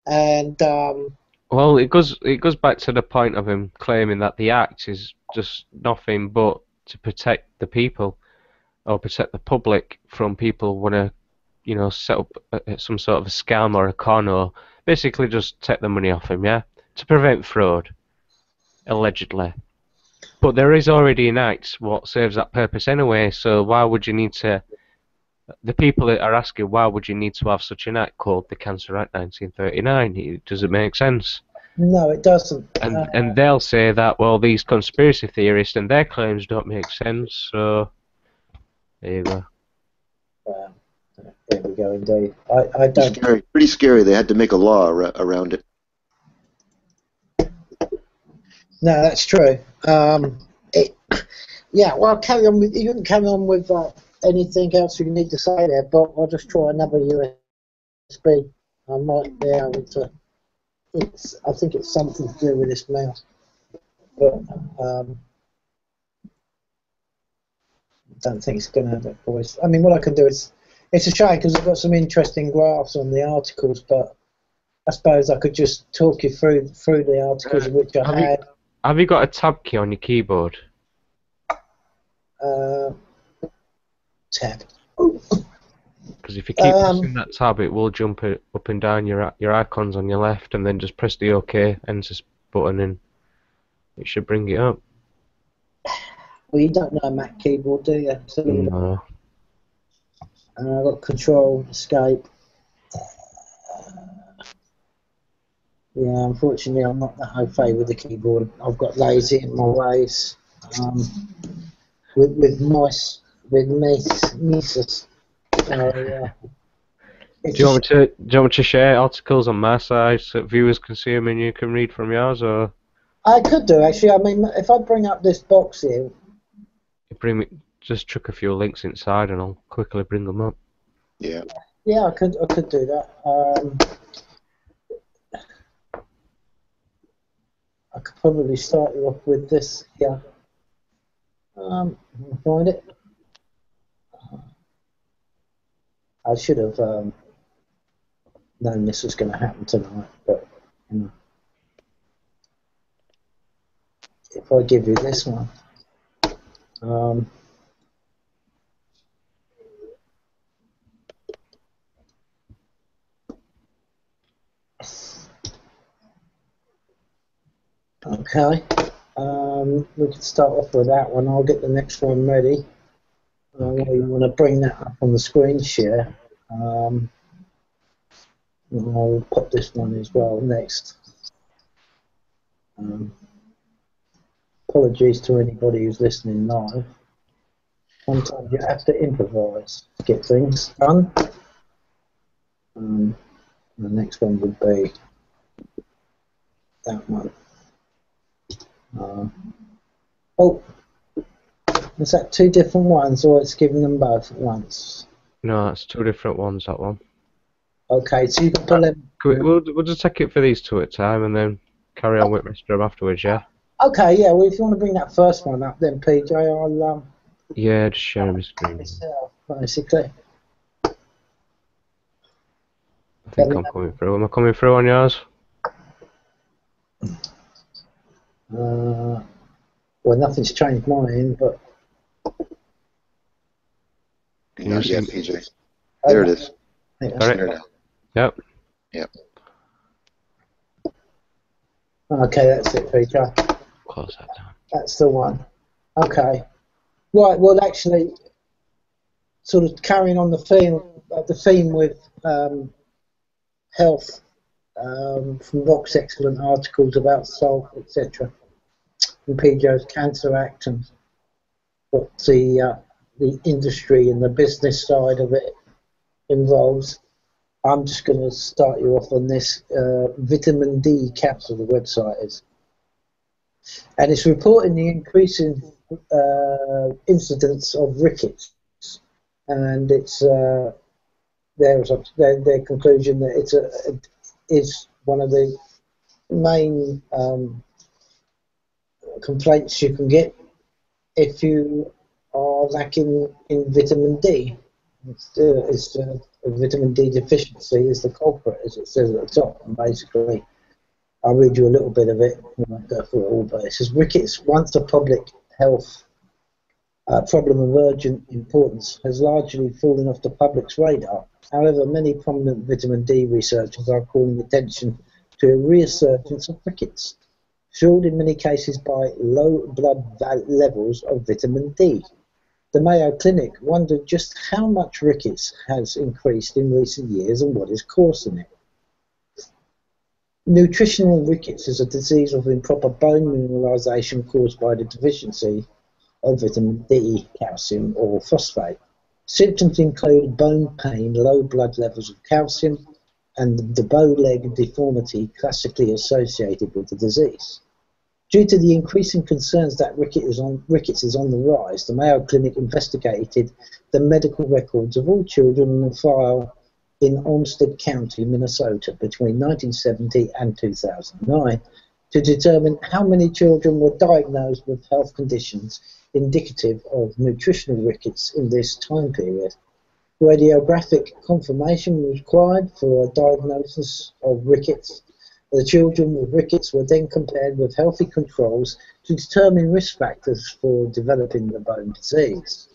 And well, it goes back to the point of him claiming that the Act is just nothing but to protect the people or protect the public from people who want to, you know, set up some sort of a scam or a con, or basically just take the money off him, yeah, to prevent fraud, allegedly. But there is already an Act what serves that purpose anyway, so why would you need to? The people that are asking why would you need to have such an Act called the Cancer Act 1939? It doesn't make sense. no, it doesn't. And they'll say that, well, these conspiracy theorists and their claims don't make sense, so there you go. There we go, indeed. I don't. Scary, pretty scary. They had to make a law around it. No, that's true. Yeah, well, carry on with. You can carry on with anything else you need to say there, but I'll just try another USB. I might be able to. I think it's something to do with this mouse, but I don't think it's going to have that voice. I mean, what I can do is. It's a shame because I've got some interesting graphs on the articles, but I suppose I could just talk you through the articles which I had. Have you got a tab key on your keyboard? Tab. Because if you keep pressing that tab, it will jump it up and down your icons on your left, and then just press the OK enter button, and it should bring it up. Well, you don't know a Mac keyboard, do you? So no. I've got Control, Escape. Yeah, unfortunately, I'm not that au fait with the keyboard. I've got lazy in my ways. With mice, with mice. So, do you want me to share articles on my side so that viewers can see them and you can read from yours, or? I could do actually. I mean, if I bring up this box here. Just chuck a few links inside and I'll quickly bring them up. Yeah. Yeah, I could do that. I could probably start you off with this here. Find it. I should have known this was going to happen tonight, but you know, if I give you this one. Okay, we can start off with that one. I'll get the next one ready. Okay. You want to bring that up on the screen share. I'll put this one as well next. Apologies to anybody who's listening live. Sometimes you have to improvise to get things done. The next one would be that one. Is that two different ones, or it's giving them both at once? No, it's two different ones, that one. Okay, so you can pull them. We'll just take it for these two at a time and then carry on with the rest of them afterwards, yeah? Okay, yeah, well, if you want to bring that first one up then, PJ, I'll... yeah, just share my screen. Myself, basically. I think I'm coming through. Am I coming through on yours? Well, nothing's changed my end, but... Not yet, PJ. There it is. There now. Yep. Yep. Okay, that's it, PJ. Close that down. That's the one. Okay. Right, well, actually, sort of carrying on the theme with health, from Rock's excellent articles about salt, etc. in PJ's Cancer Act and what the industry and the business side of it involves. I'm just going to start you off on this vitamin D capsule, the website is. And it's reporting the increasing incidence of rickets. And it's their conclusion that it is one of the main complaints you can get if you are lacking in vitamin D. It's vitamin D deficiency is the culprit, as it says at the top. And basically, I'll read you a little bit of it. I won't go through it all, but it says rickets, once a public health problem of urgent importance, has largely fallen off the public's radar. However, many prominent vitamin D researchers are calling attention to a resurgence of rickets, fueled in many cases by low blood levels of vitamin D. The Mayo Clinic wondered just how much rickets has increased in recent years and what is causing it. Nutritional rickets is a disease of improper bone mineralization caused by the deficiency of vitamin D, calcium, or phosphate. Symptoms include bone pain, low blood levels of calcium, and the bow leg deformity classically associated with the disease. Due to the increasing concerns that rickets is on the rise, the Mayo Clinic investigated the medical records of all children on file in Olmsted County, Minnesota, between 1970 and 2009 to determine how many children were diagnosed with health conditions indicative of nutritional rickets in this time period. Radiographic confirmation was required for a diagnosis of rickets. The children with rickets were then compared with healthy controls to determine risk factors for developing the bone disease.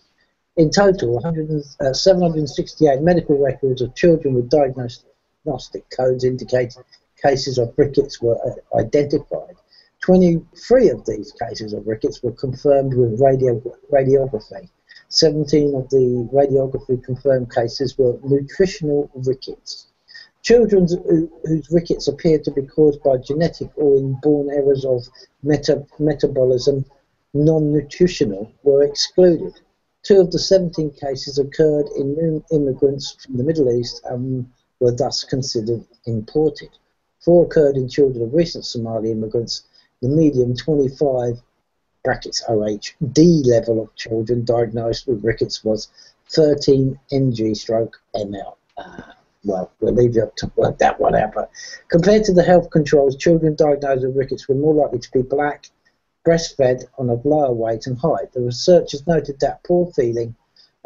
In total, 768 medical records of children with diagnostic codes indicating cases of rickets were identified. 23 of these cases of rickets were confirmed with radiography. 17 of the radiography confirmed cases were nutritional rickets. Children whose rickets appeared to be caused by genetic or inborn errors of metabolism, non-nutritional, were excluded. 2 of the 17 cases occurred in new immigrants from the Middle East and were thus considered imported. 4 occurred in children of recent Somali immigrants. The median 25 OH level of children diagnosed with rickets was 13 ng/ml. Well, we'll leave you up to work that one out. But compared to the health controls, children diagnosed with rickets were more likely to be black, breastfed, on a lower weight and height. The researchers noted that poor feeling,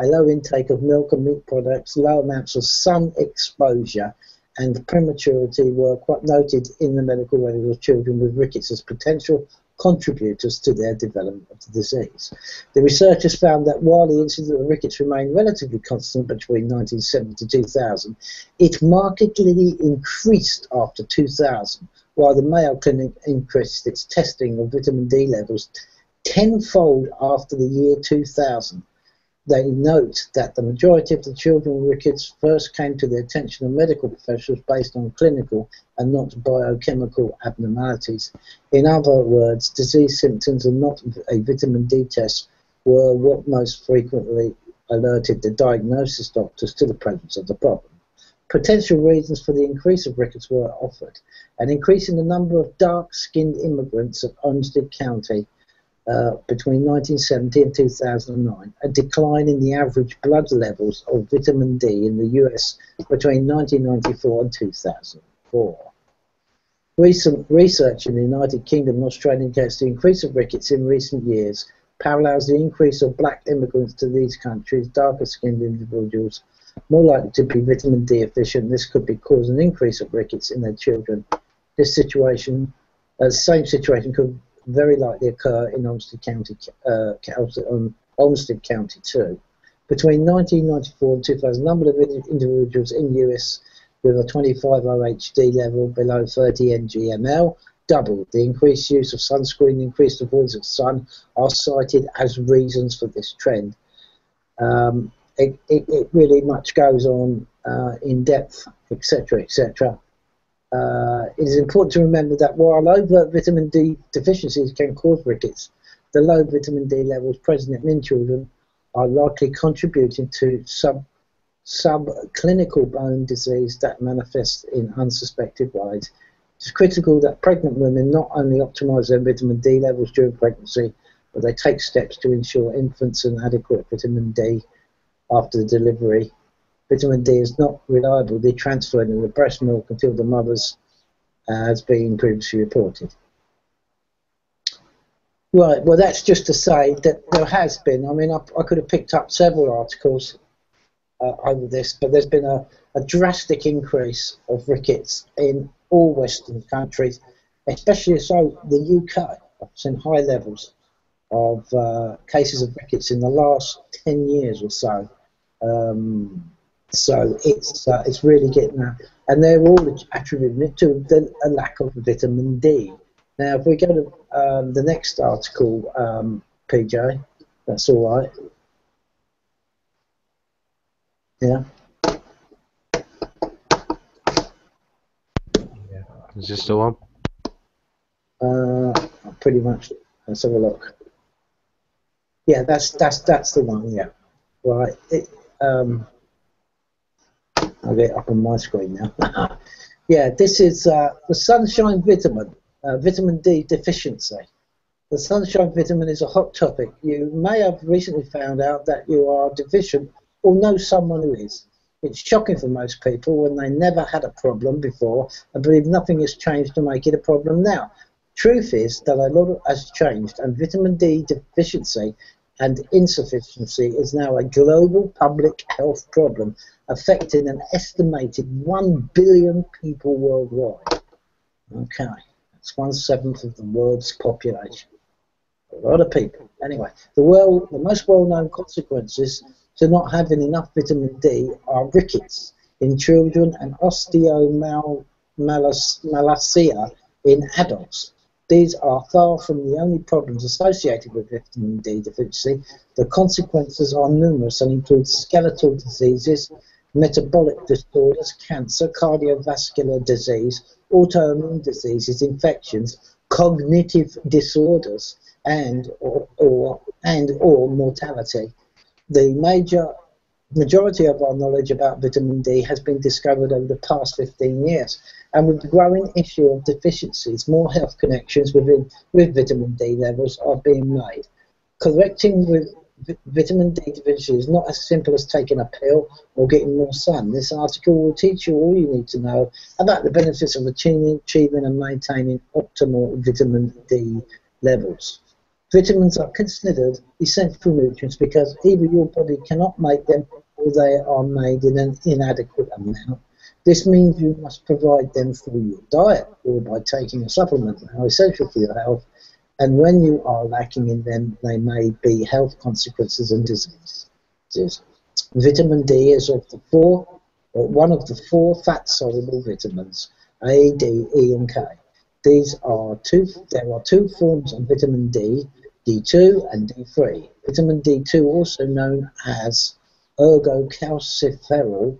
a low intake of milk and meat products, low amounts of sun exposure, and prematurity were quite noted in the medical records of children with rickets as potential contributors to their development of the disease. The researchers found that while the incidence of rickets remained relatively constant between 1970 to 2000, it markedly increased after 2000, while the Mayo Clinic increased its testing of vitamin D levels tenfold after the year 2000. They note that the majority of the children with rickets first came to the attention of medical professionals based on clinical and not biochemical abnormalities. In other words, disease symptoms and not a vitamin D test were what most frequently alerted the diagnosis doctors to the presence of the problem. Potential reasons for the increase of rickets were offered: an increase in the number of dark-skinned immigrants at Olmsted County between 1970 and 2009, a decline in the average blood levels of vitamin D in the US between 1994 and 2004. Recent research in the United Kingdom and Australia indicates the increase of rickets in recent years parallels the increase of black immigrants to these countries, darker-skinned individuals more likely to be vitamin D deficient. This could be causing an increase of rickets in their children. This situation, same situation could very likely occur in Olmsted County, Olmsted County too. Between 1994 and 2000, the number of individuals in the US with a 25 OHD level below 30 ng/ml doubled. The increased use of sunscreen, increased avoidance of sun are cited as reasons for this trend. It really much goes on in depth, etc., etc. It is important to remember that while overt vitamin D deficiencies can cause rickets, the low vitamin D levels present in children are likely contributing to subclinical bone disease that manifests in unsuspected ways. It's critical that pregnant women not only optimise their vitamin D levels during pregnancy, but they take steps to ensure infants an adequate vitamin D after delivery. Vitamin D is not reliably transferred in the breast milk until the mother's has been previously reported. Right, well that's just to say that there has been, I mean I could have picked up several articles over this, but there's been a drastic increase of rickets in all Western countries, especially so the UK. I've seen high levels of cases of rickets in the last 10 years or so. So it's really getting out, and they're all attributing it to a lack of vitamin D. Now, if we go to the next article, PJ, that's all right. Yeah. Is this the one? Pretty much. Let's have a look. Yeah, that's the one. Yeah. Right. I'll get it up on my screen now. Yeah, this is the sunshine vitamin, vitamin D deficiency. The sunshine vitamin is a hot topic. You may have recently found out that you are deficient or know someone who is. It's shocking for most people when they never had a problem before and believe nothing has changed to make it a problem now. Truth is that a lot has changed, and vitamin D deficiency and insufficiency is now a global public health problem affecting an estimated 1 billion people worldwide. Okay, that's 1/7 of the world's population. A lot of people. Anyway, the most well-known consequences to not having enough vitamin D are rickets in children and osteomalacia in adults. These are far from the only problems associated with vitamin D deficiency. The consequences are numerous and include skeletal diseases, metabolic disorders, cancer, cardiovascular disease, autoimmune diseases, infections, cognitive disorders, and or mortality. The majority of our knowledge about vitamin D has been discovered over the past 15 years, and with the growing issue of deficiencies, more health connections with vitamin D levels are being made. Correcting with vitamin D deficiency is not as simple as taking a pill or getting more sun. This article will teach you all you need to know about the benefits of achieving and maintaining optimal vitamin D levels. Vitamins are considered essential nutrients because either your body cannot make them or they are made in an inadequate amount. This means you must provide them through your diet or by taking a supplement that are essential for your health, and when you are lacking in them, they may be health consequences and diseases. Vitamin D is one of the four fat-soluble vitamins, A, D, E, and K. There are two forms of vitamin D, D2 and D3. Vitamin D2, also known as ergocalciferol,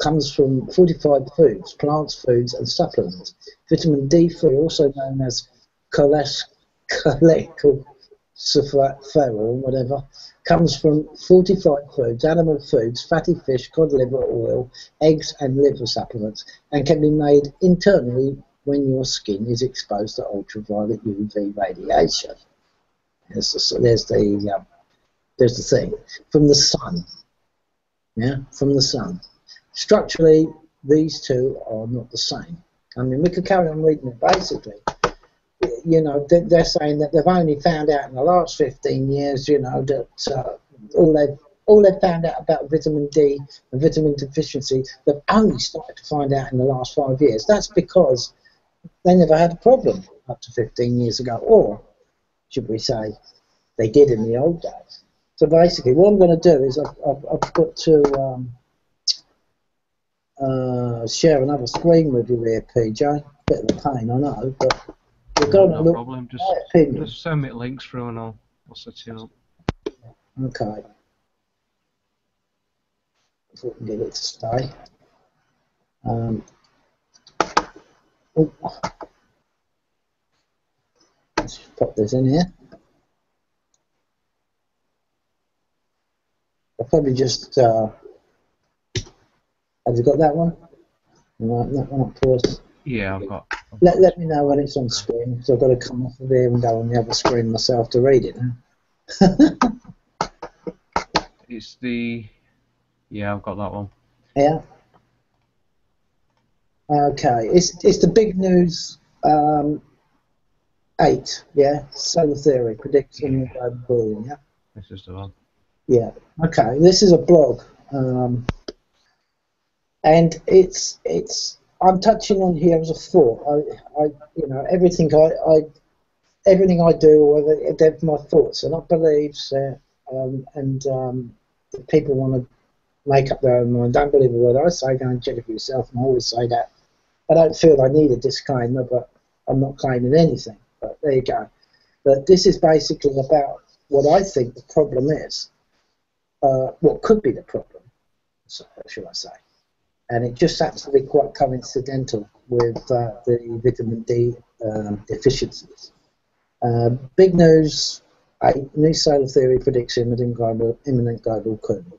comes from fortified foods, plants, foods, and supplements. Vitamin D3, also known as cholecalciferol, whatever, comes from fortified foods, animal foods, fatty fish, cod liver oil, eggs, and liver supplements, and can be made internally when your skin is exposed to ultraviolet UV radiation. There's the thing. From the sun. Yeah, from the sun. Structurally, these two are not the same. I mean, we could carry on reading it. Basically, you know, they're saying that they've only found out in the last 15 years, you know, that all they've found out about vitamin D and vitamin deficiency, they've only started to find out in the last 5 years. That's because they never had a problem up to 15 years ago, or should we say, they did in the old days. So basically, what I'm going to do is I've got to share another screen with you here, PJ. Bit of a pain, I know, but we're going to look. No problem. Just send me links through and I'll set it up. Okay. If we can get it to stay. Oh, let's just pop this in here. I'll probably just, have you got that one? Right, that one up for us. Yeah, I've got. Let me know when it's on screen, because I've got to come off of here and go on the other screen myself to read it now. It's the. Yeah, I've got that one. Yeah. Okay, it's the big news 8, yeah? Solar theory, prediction of global cooling, yeah? This is the one. Yeah, okay, this is a blog. And I'm touching on here as a thought. You know, everything everything I do, or they're my thoughts, they're not beliefs, if people want to make up their own mind, don't believe a word I say, go and check it for yourself, and I always say that. I don't feel I need a disclaimer, but I'm not claiming anything, but there you go. But this is basically about what I think the problem is, what could be the problem, should I say. And it just happens to be quite coincidental with the vitamin D deficiencies. Big news, new solar theory predicts imminent global cooling.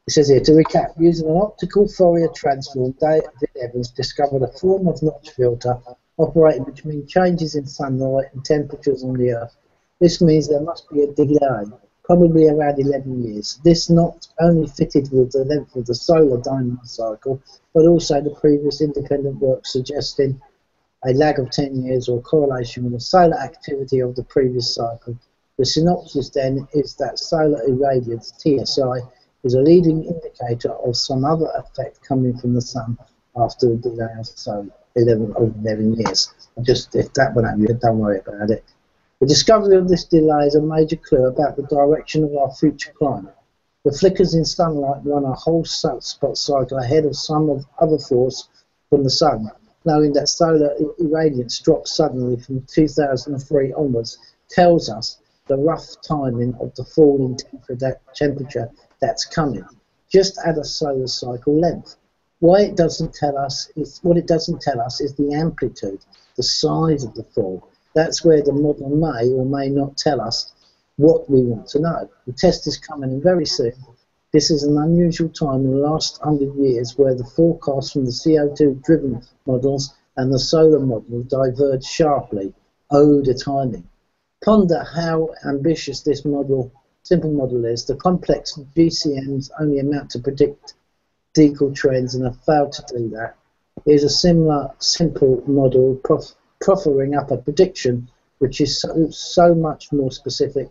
It says here, to recap, using an optical Fourier transform, David Evans discovered a form of notch filter operating between changes in sunlight and temperatures on the Earth. This means there must be a delay, probably around 11 years. This not only fitted with the length of the solar dynamo cycle, but also the previous independent work suggesting a lag of 10 years or correlation with the solar activity of the previous cycle. The synopsis then is that solar irradiance, TSI, is a leading indicator of some other effect coming from the sun after a delay of 11 years. Just if that went at you, don't worry about it. The discovery of this delay is a major clue about the direction of our future climate. The flickers in sunlight run a whole sunspot cycle ahead of some of other force from the sun, knowing that solar irradiance drops suddenly from 2003 onwards tells us the rough timing of the fall in temperature that's coming, just at a solar cycle length. What it doesn't tell us is the amplitude, the size of the fall. That's where the model may or may not tell us what we want to know. The test is coming in very soon. This is an unusual time in the last 100 years where the forecasts from the CO2-driven models and the solar model diverge sharply. Oh, the timing. Ponder how ambitious this simple model is. The complex GCMs only amount to predict decal trends and have failed to do that. Here's a similar simple model proffering up a prediction which is so much more specific.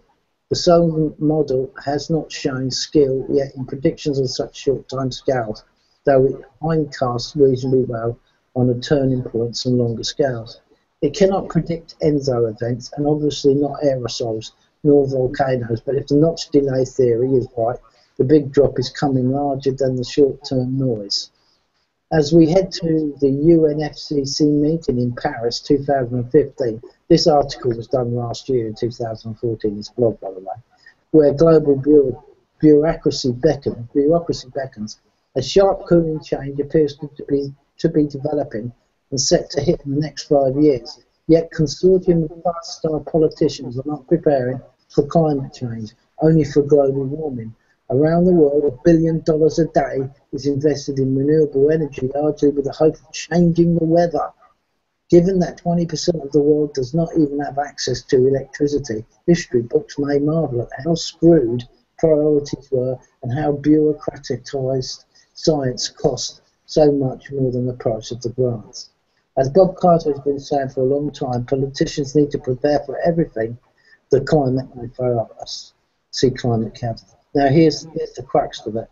The solar model has not shown skill yet in predictions of such short time scales, though it hindcasts reasonably well on the turning points and longer scales. It cannot predict ENSO events, and obviously not aerosols nor volcanoes, but if the notch delay theory is right, the big drop is coming larger than the short-term noise. As we head to the UNFCCC meeting in Paris 2015, this article was done last year in 2014, this blog by the way, where global bureaucracy beckons, a sharp cooling change appears to be developing and set to hit in the next 5 years. Yet consortium of fast-style politicians are not preparing for climate change, only for global warming. Around the world, $1 billion a day is invested in renewable energy, largely with the hope of changing the weather. Given that 20% of the world does not even have access to electricity, history books may marvel at how screwed priorities were and how bureaucratized science cost so much more than the price of the grants. As Bob Carter has been saying for a long time, politicians need to prepare for everything the climate may throw at us. See climate counter. Now here's the crux of it.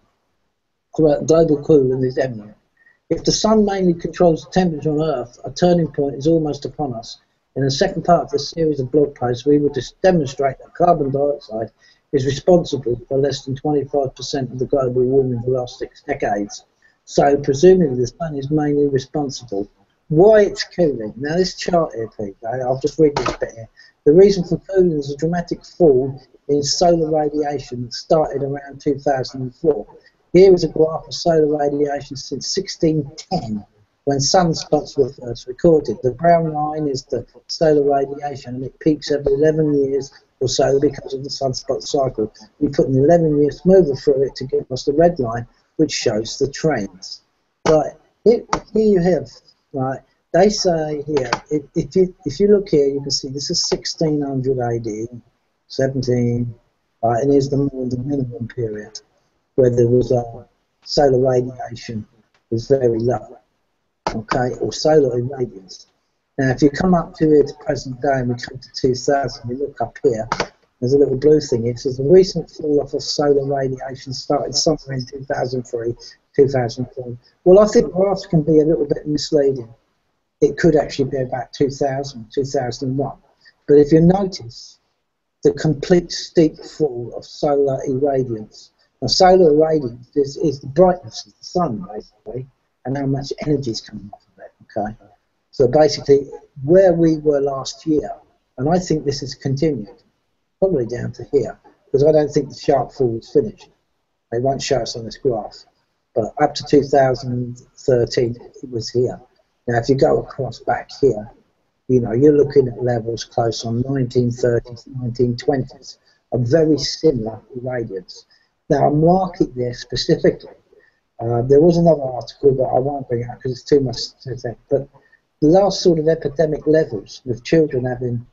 Global cooling is imminent. If the sun mainly controls the temperature on Earth, a turning point is almost upon us. In the second part of this series of blog posts, we will demonstrate that carbon dioxide is responsible for less than 25% of the global warming in the last 6 decades. So, presumably, the sun is mainly responsible. Why it's cooling? Now, this chart here, people, I'll just read this bit here. The reason for cooling is a dramatic fall in solar radiation that started around 2004. Here is a graph of solar radiation since 1610. when sunspots were first recorded. The brown line is the solar radiation, and it peaks every 11 years or so because of the sunspot cycle. We put an 11-year smoother through it to give us the red line, which shows the trends. Right, here you have, right, they say here, if you look here, you can see this is 1600 AD, 17, right, and here's the minimum period, where there was solar radiation was very low, okay, or solar irradiance. Now, if you come up to here to present day and we come to 2000, you look up here, there's a little blue thing. It says the recent fall off of solar radiation started somewhere in 2003, 2004. Well, I think graphs can be a little bit misleading. It could actually be about 2000, 2001. But if you notice the complete steep fall of solar irradiance, now solar irradiance is the brightness of the sun, basically, and how much energy is coming off of it, okay? So basically, where we were last year, and I think this has continued, probably down to here, because I don't think the sharp fall is finished. They won't show us on this graph, but up to 2013, it was here. Now, if you go across back here, you know, you're looking at levels close on 1930s, 1920s, of very similar irradiance. Now, I mark it there specifically. There was another article that I won't bring out because it's too much to think, but the last sort of epidemic levels with children having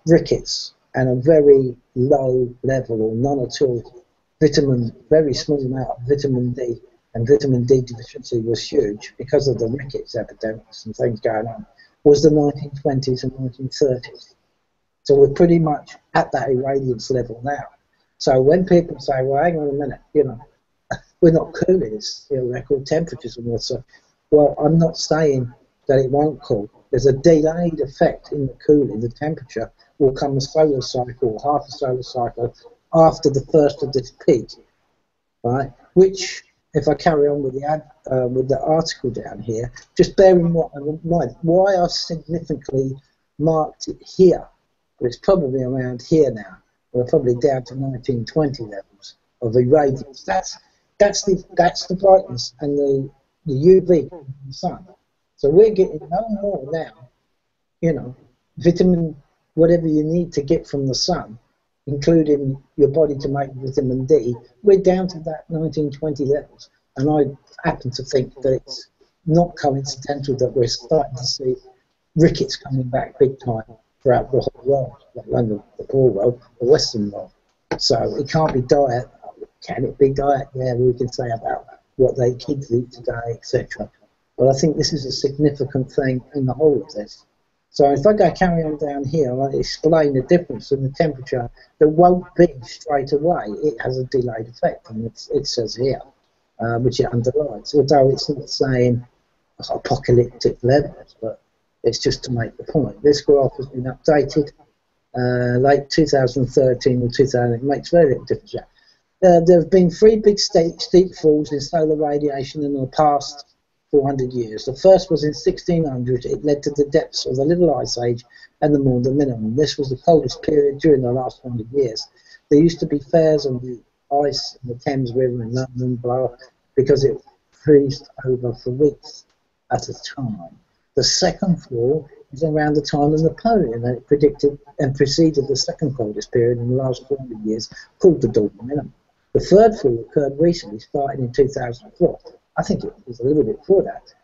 rickets and a very low level or none at all very small amount of vitamin D, and vitamin D deficiency was huge because of the rickets epidemics and things going on, was the 1920s and 1930s. So we're pretty much at that irradiance level now. So when people say, well, hang on a minute, you know, we're not cooling, it's, you know, record temperatures and all, so, well, I'm not saying that it won't cool. There's a delayed effect in the cooling. The temperature will come a solar cycle, half a solar cycle, after the first of this peak, right? Which, if I carry on with the article down here, just bear in mind why I've significantly marked it here. But it's probably around here now. We're probably down to 1920 levels of irradiance. That's the brightness and the UV from the sun. So we're getting no more now, you know, vitamin, whatever you need to get from the sun, including your body to make vitamin D, we're down to that 1920 levels. And I happen to think that it's not coincidental that we're starting to see rickets coming back big time throughout the whole world, let alone the poor world, the Western world. So it can't be diet. Can it be diet? Yeah, we can say about what they kids eat today, etc. But I think this is a significant thing in the whole of this. So if I go carry on down here, I'll explain the difference in the temperature that won't be straight away. It has a delayed effect, and it says here, which it underlines, although it's not saying apocalyptic levels, but it's just to make the point. This graph has been updated late 2013 or 2000. It makes very little difference. There have been 3 big steep falls in solar radiation in the past 400 years. The first was in 1600. It led to the depths of the Little Ice Age and the Maunder Minimum. This was the coldest period during the last 100 years. There used to be fairs on the ice in the Thames River in London, blah, because it freezed over for weeks at a time. The second fall is around the time of Napoleon, and it predicted and preceded the second coldest period in the last 400 years, called the Maunder Minimum. The third fall occurred recently, starting in 2004. I think it was a little bit before that,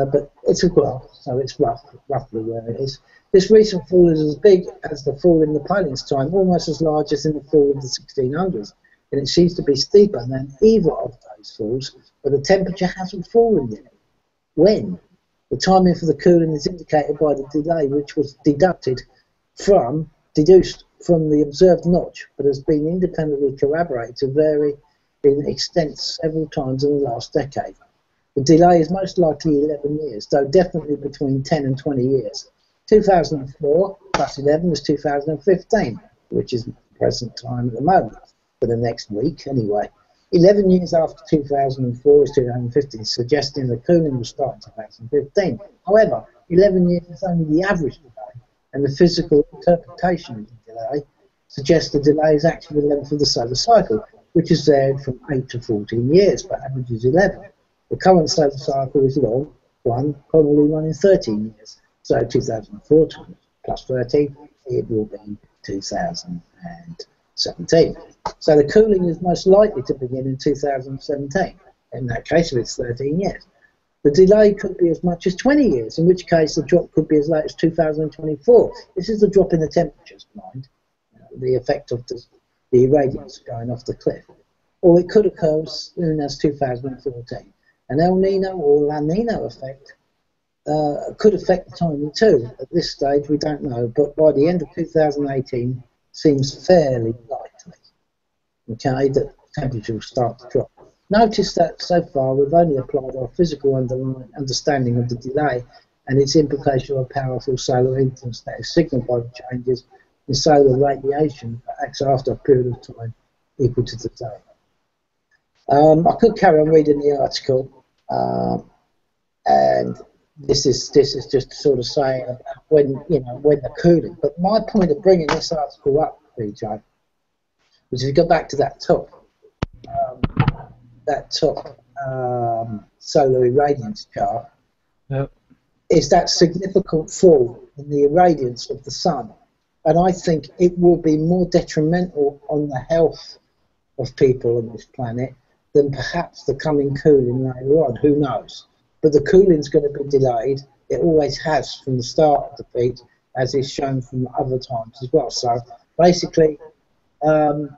but it's a graph, so it's roughly where it is. This recent fall is as big as the fall in Napoleon's time, almost as large as in the fall of the 1600s, and it seems to be steeper than either of those falls, but the temperature hasn't fallen yet. When? The timing for the cooling is indicated by the delay, which was deduced from the observed notch, but has been independently corroborated to vary in extent several times in the last decade. The delay is most likely 11 years, though definitely between 10 and 20 years. 2004 plus 11 is 2015, which is present time at the moment, for the next week anyway. 11 years after 2004 is 2015, suggesting the cooling will start in 2015. However, 11 years is only the average delay, and the physical interpretation of the delay suggests the delay is actually the length of the solar cycle, which has varied from 8 to 14 years, but averages 11. The current solar cycle is long, probably one in 13 years. So 2004 plus 13, it will be 2017. So the cooling is most likely to begin in 2017. In that case, if it's 13 years. The delay could be as much as 20 years, in which case the drop could be as late as 2024. This is the drop in the temperatures, mind, the effect of the irradiance going off the cliff. Or it could occur as soon as 2014. An El Nino or La Nina effect could affect the timing too. At this stage, we don't know, but by the end of 2018, seems fairly likely, okay, that temperature will start to drop. Notice that so far we've only applied our physical understanding of the delay and its implication of powerful solar influence that is signalled by the changes in solar radiation that acts after a period of time equal to the day. I could carry on reading the article, and this is just sort of saying about when they're cooling. But my point of bringing this article up, PJ, was if you go back to that top solar irradiance chart, Yep. is that significant fall in the irradiance of the sun, and I think it will be more detrimental on the health of people on this planet than perhaps the coming cooling later on. Who knows? But the cooling's going to be delayed. It always has from the start of the peak, as is shown from other times as well. So basically, I'm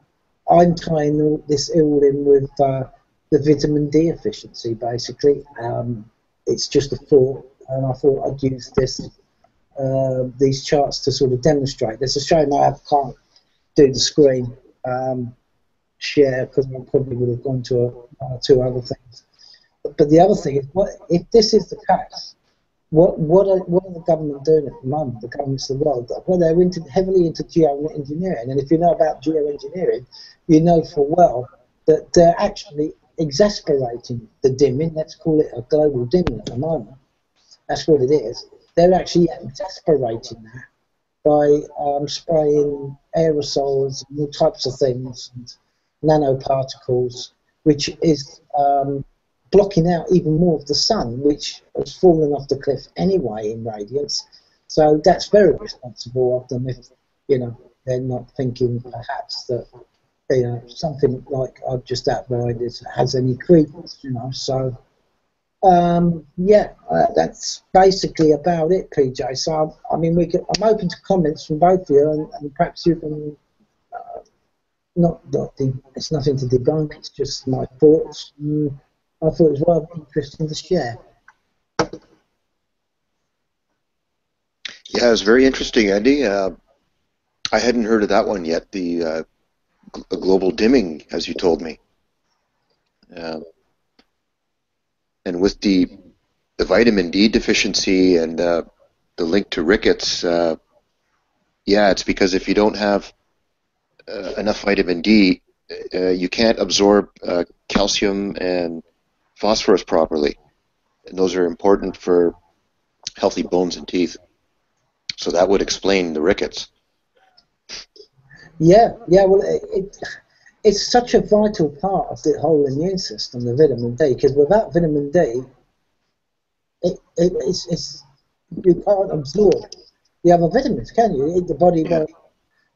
tying this all in with the vitamin D efficiency, basically. It's just a thought, and I thought I'd use these charts to sort of demonstrate. There's a shame I can't do the screen share, because I probably would have gone to two other things. But the other thing is, if this is the case, what are the government doing at the moment, the governments of the world? Well, they're heavily into geoengineering, and if you know about geoengineering, you know full well that they're actually exasperating the dimming. Let's call it a global dimming at the moment. That's what it is. They're actually exasperating that by spraying aerosols and all types of things and nanoparticles, which is blocking out even more of the sun, which has fallen off the cliff anyway in radiance. So that's very responsible of them if they're not thinking perhaps that something like I've just outlined has any credence. So that's basically about it, PJ. So I mean, I'm open to comments from both of you, and perhaps you can. It's nothing to debunk. It's just my thoughts. I thought it was rather interesting to share. Yeah, it was very interesting, Andy. I hadn't heard of that one yet. The global dimming, as you told me, and with the vitamin D deficiency and the link to rickets. It's because if you don't have enough vitamin D, you can't absorb calcium and phosphorus properly, and those are important for healthy bones and teeth. So that would explain the rickets. Well, it's such a vital part of the whole immune system, the vitamin D, because without vitamin D, it's you can't absorb the other vitamins, can you? The body won't.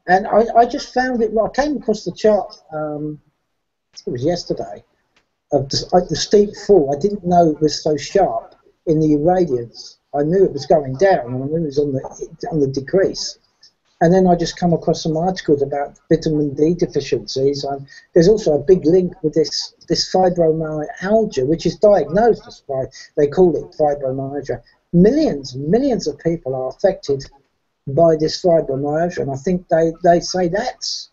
And I just found it. I came across the chart. It was yesterday of the steep fall. I didn't know it was so sharp in the irradiance. I knew it was going down, and I knew it was on the decrease. And then I just come across some articles about vitamin D deficiencies. And there's also a big link with this fibromyalgia, which is diagnosed as they call it fibromyalgia. Millions and millions of people are affected by this fibromyalgia, and I think they say that's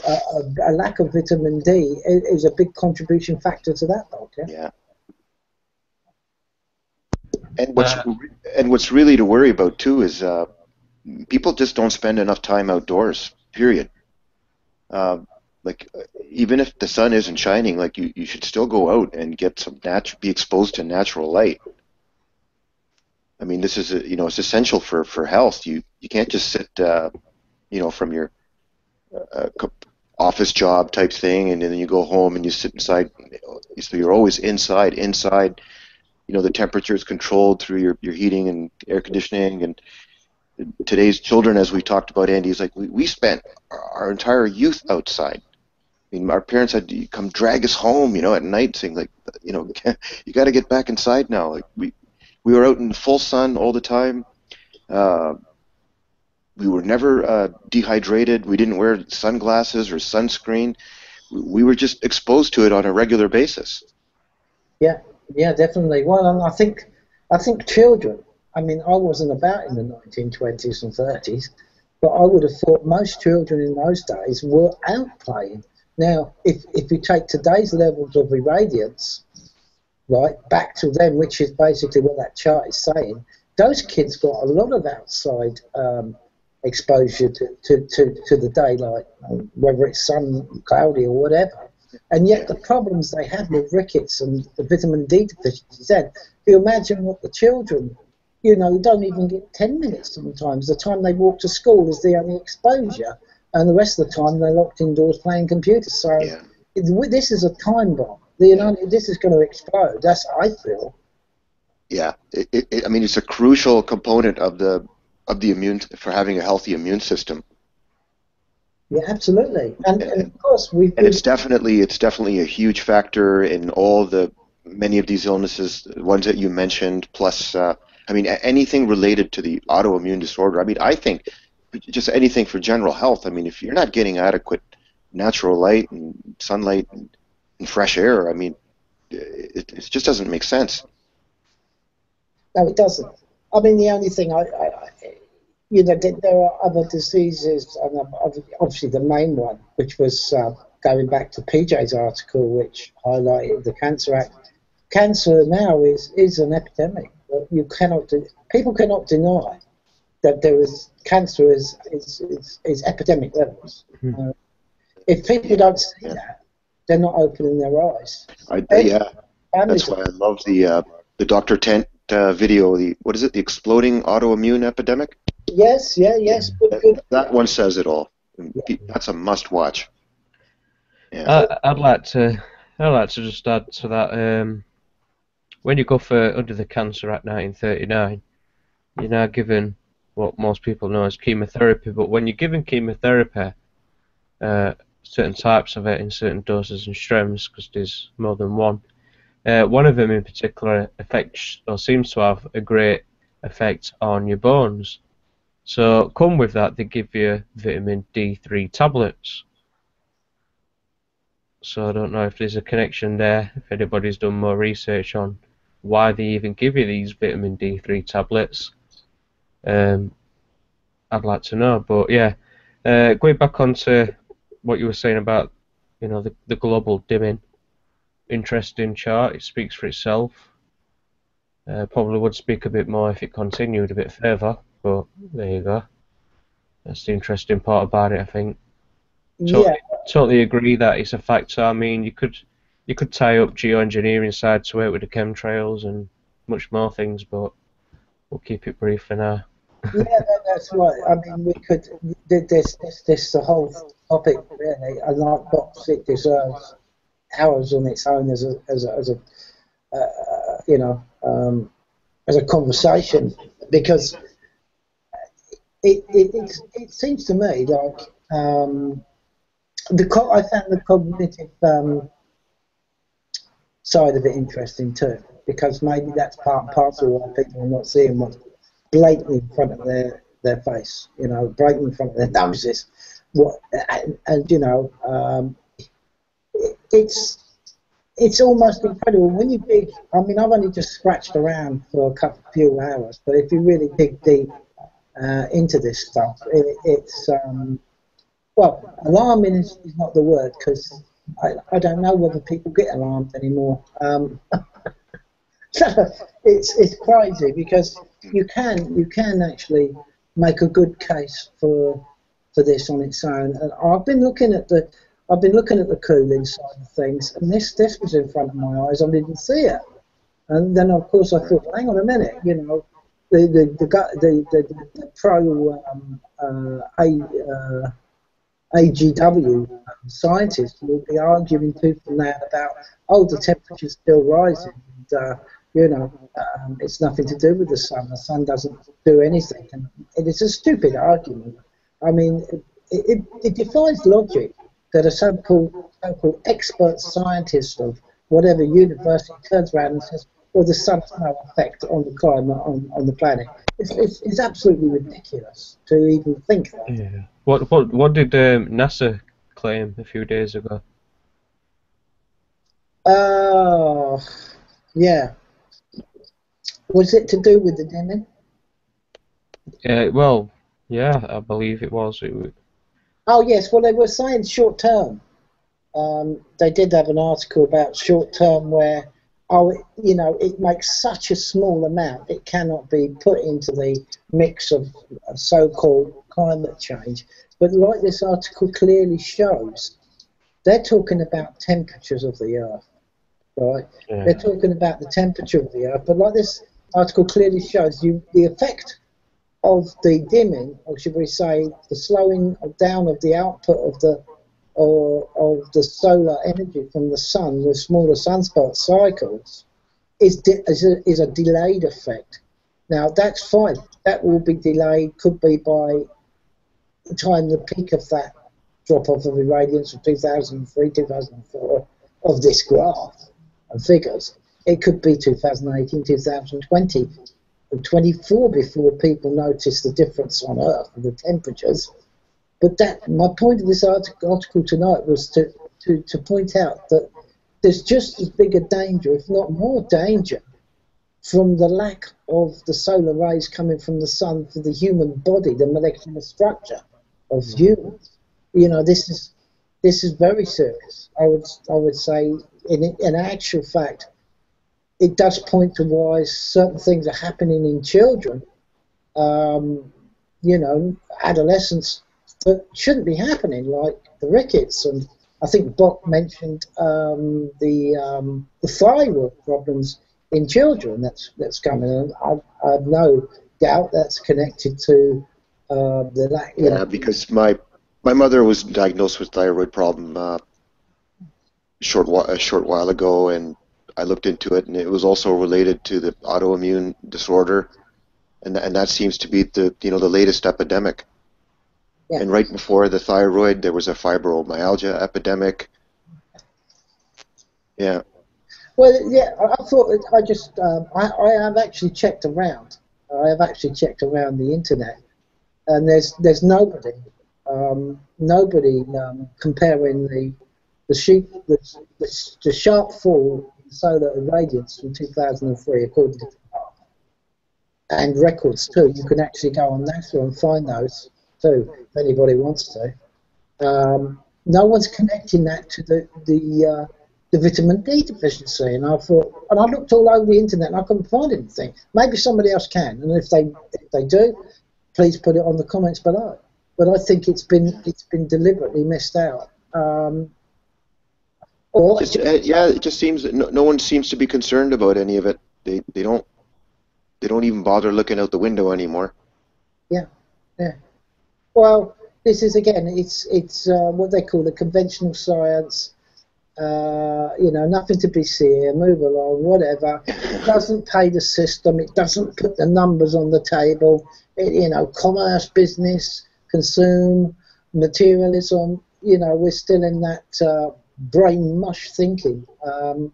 a lack of vitamin D is a big contribution factor to that, Doctor. Yeah. And what's really to worry about too is people just don't spend enough time outdoors. Period. Even if the sun isn't shining, you should still go out and get some be exposed to natural light. I mean, this is it's essential for health. You can't just sit from your office job type thing, and then you go home and you sit inside. So you're always inside. you know, the temperature is controlled through your heating and air conditioning. And today's children, as we talked about, Andy, is like we spent our entire youth outside. I mean, our parents had to come drag us home, you know, at night, saying like, you know, you got to get back inside now. Like we were out in the full sun all the time. We were never dehydrated. We didn't wear sunglasses or sunscreen. We were just exposed to it on a regular basis. Yeah, yeah, definitely. Well, and I think children. I mean, I wasn't about in the 1920s and 30s, but I would have thought most children in those days were out playing. Now, if you take today's levels of irradiance, right, back to them, which is basically what that chart is saying, those kids got a lot of outside exposure to the daylight, whether it's sun, cloudy, or whatever. And yet the problems they have with rickets and the vitamin D deficiencies, then, if you imagine what the children, you know, don't even get 10 minutes sometimes. The time they walk to school is the only exposure, and the rest of the time they're locked indoors playing computers. So this is a time bomb. You know, this is going to explode. That's how I feel. Yeah, I mean, it's a crucial component of the for having a healthy immune system. Yeah, absolutely, and of course it's definitely a huge factor in many of these illnesses, the ones that you mentioned. Plus, I mean, anything related to the autoimmune disorder. I mean, I think just anything for general health. I mean, if you're not getting adequate natural light and sunlight and fresh air, I mean, it just doesn't make sense. No, it doesn't. I mean, the only thing you know, there are other diseases, and obviously the main one, which was going back to PJ's article, which highlighted the Cancer Act. Cancer now is an epidemic. People cannot deny that there is cancer is epidemic levels. If people don't see that, they're not opening their eyes. That's why I love the Dr. Tent video. What is it? The exploding autoimmune epidemic. Yes. Good. That one says it all. That's a must-watch. Yeah. I'd like to just add to that. When you go for under the Cancer Act 1939, you're now given what most people know as chemotherapy. But when you're given chemotherapy, certain types of it in certain doses and strengths, because there's more than one. One of them in particular affects or seems to have a great effect on your bones. So come with that, they give you vitamin D3 tablets. So I don't know if there's a connection there, if anybody's done more research on why they even give you these vitamin D3 tablets. I'd like to know, but yeah, going back onto what you were saying about, you know, the global dimming. Interesting chart. It speaks for itself. Probably would speak a bit more if it continued a bit further, but there you go. That's the interesting part about it, I think. Totally agree that it's a factor. I mean, you could tie up geoengineering side to it with the chemtrails and much more things, but we'll keep it brief for now. Yeah, that's right. I mean, we could. This the whole topic really, and like box it deserves hours on its own as a you know, as a conversation, because it seems to me like I found the cognitive side of it interesting too, because maybe that's part and parcel of why people are not seeing what's blatantly in front of their face, you know, blatantly in front of their noses. And you know, it's almost incredible when you dig. I mean, I've only just scratched around for a few hours, but if you really dig deep into this stuff, it's well, alarming is not the word, because I don't know whether people get alarmed anymore. It's crazy, because you can actually make a good case for this on its own. And I've been looking at the cooling side of things, and this was in front of my eyes. I didn't see it, and then of course I thought, hang on a minute, you know, the pro AGW scientists will be arguing tooth and nail about, the temperature's still rising, and You know, it's nothing to do with the sun. The sun doesn't do anything, and it is a stupid argument. I mean, it defies logic that a so-called expert scientist of whatever university turns around and says, "Well, the sun has no effect on the climate on the planet." It's absolutely ridiculous to even think that. Yeah. What did NASA claim a few days ago? Yeah. Was it to do with the dimming? Well, yeah, I believe it was. Oh, yes. Well, they were saying short term. They did have an article about short term where, it makes such a small amount, it cannot be put into the mix of so-called climate change. But like this article clearly shows, they're talking about temperatures of the Earth, right? Yeah. They're talking about the temperature of the Earth, but like this article clearly shows you, the effect of the dimming, or should we say, the slowing down of the output of the solar energy from the sun with smaller sunspot cycles is a delayed effect. Now that's fine. That will be delayed. Could be by the time the peak of that drop off of irradiance of 2003, 2004 of this graph and figures. It could be 2018, 2020. 24 before people notice the difference on Earth and the temperatures. But my point of this article tonight was to point out that there's just as big a danger, if not more danger, from the lack of the solar rays coming from the sun for the human body, the molecular structure of humans. This is very serious. I would say, in actual fact, it does point to why certain things are happening in children, adolescents, that shouldn't be happening, like the rickets. And I think Bob mentioned the thyroid problems in children that's coming. And I have no doubt that's connected to the lack. Because my mother was diagnosed with thyroid problem a short while ago, and I looked into it, and it was also related to the autoimmune disorder, and that seems to be the latest epidemic. Yeah. And right before the thyroid, there was a fibromyalgia epidemic. Yeah. Well, yeah, I thought I have actually checked around. I have actually checked around the internet, and there's nobody comparing the sharp fall solar irradiance from 2003, according to and records too. You can actually go on NASA and find those too, if anybody wants to. No one's connecting that to the vitamin D deficiency, and I looked all over the internet and I couldn't find anything. Maybe somebody else can, and if they do, please put it on the comments below. But I think it's been deliberately missed out. It just seems that no one seems to be concerned about any of it. They don't even bother looking out the window anymore. Yeah. Well, this is again, it's what they call the conventional science. Nothing to be seen, move along, whatever. It doesn't pay the system. It doesn't put the numbers on the table. Commerce, business, consume, materialism. We're still in that brain mush thinking.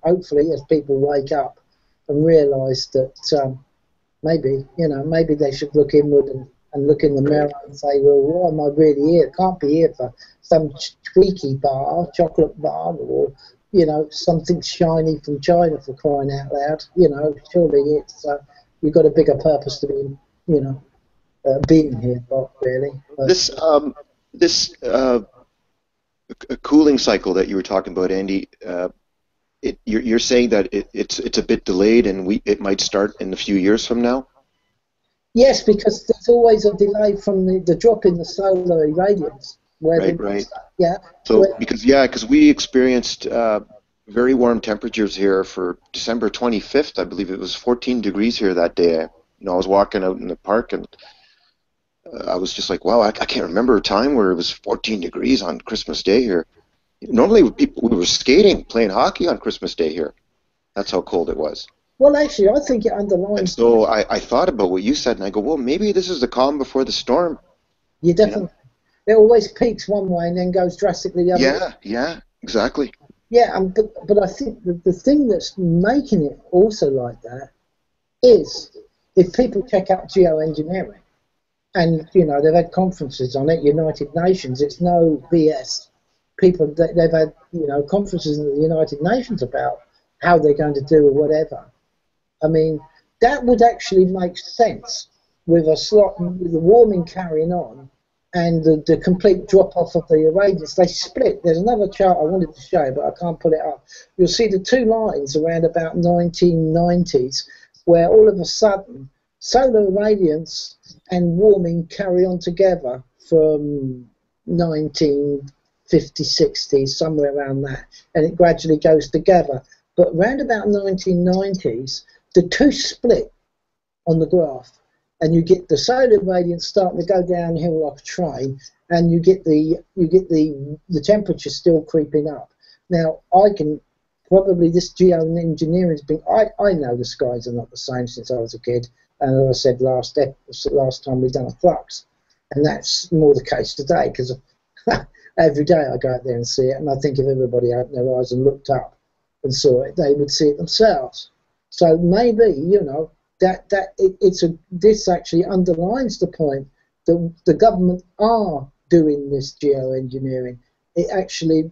Hopefully, as people wake up and realise that maybe they should look inward and look in the mirror and say, well, why am I really here? Can't be here for some tweaky bar, chocolate bar, or something shiny from China, for crying out loud. Surely it's you've got a bigger purpose to be being here, Bob, really. But this cooling cycle that you were talking about, Andy, you're saying that it's a bit delayed, and it might start in a few years from now? Yes, because there's always a delay from the drop in the solar irradiance. Right. Yeah. So because we experienced very warm temperatures here for December 25th. I believe it was 14 degrees here that day. I was walking out in the park, and I was just like, wow, I can't remember a time where it was 14 degrees on Christmas Day here. Normally we were skating, playing hockey on Christmas Day here. That's how cold it was. Well, actually, I think it And underlines. so I thought about what you said, and I go, well, maybe this is the calm before the storm. You definitely. It always peaks one way and then goes drastically the other way. Yeah, exactly. Yeah, but I think the thing that's making it also like that is if people check out geoengineering, and they've had conferences on it, United Nations. It's no BS. People they've had conferences in the United Nations about how they're going to do or whatever. I mean, that would actually make sense with with the warming carrying on and the complete drop off of the irradiance. They split. There's another chart I wanted to show, but I can't pull it up. You'll see the two lines around about 1990s, where all of a sudden solar irradiance and warming carry on together from 1950, 60, somewhere around that, and it gradually goes together. But around about 1990s, the two split on the graph, and you get the solar radiance starting to go downhill like a train, and you get the temperature still creeping up. Now, I can probably this geoengineering's been. I know the skies are not the same since I was a kid, and as I said last time we done a flux, and that's more the case today because every day I go out there and see it, and I think if everybody opened their eyes and looked up and saw it, they would see it themselves. So maybe this actually underlines the point that the government are doing this geoengineering. It actually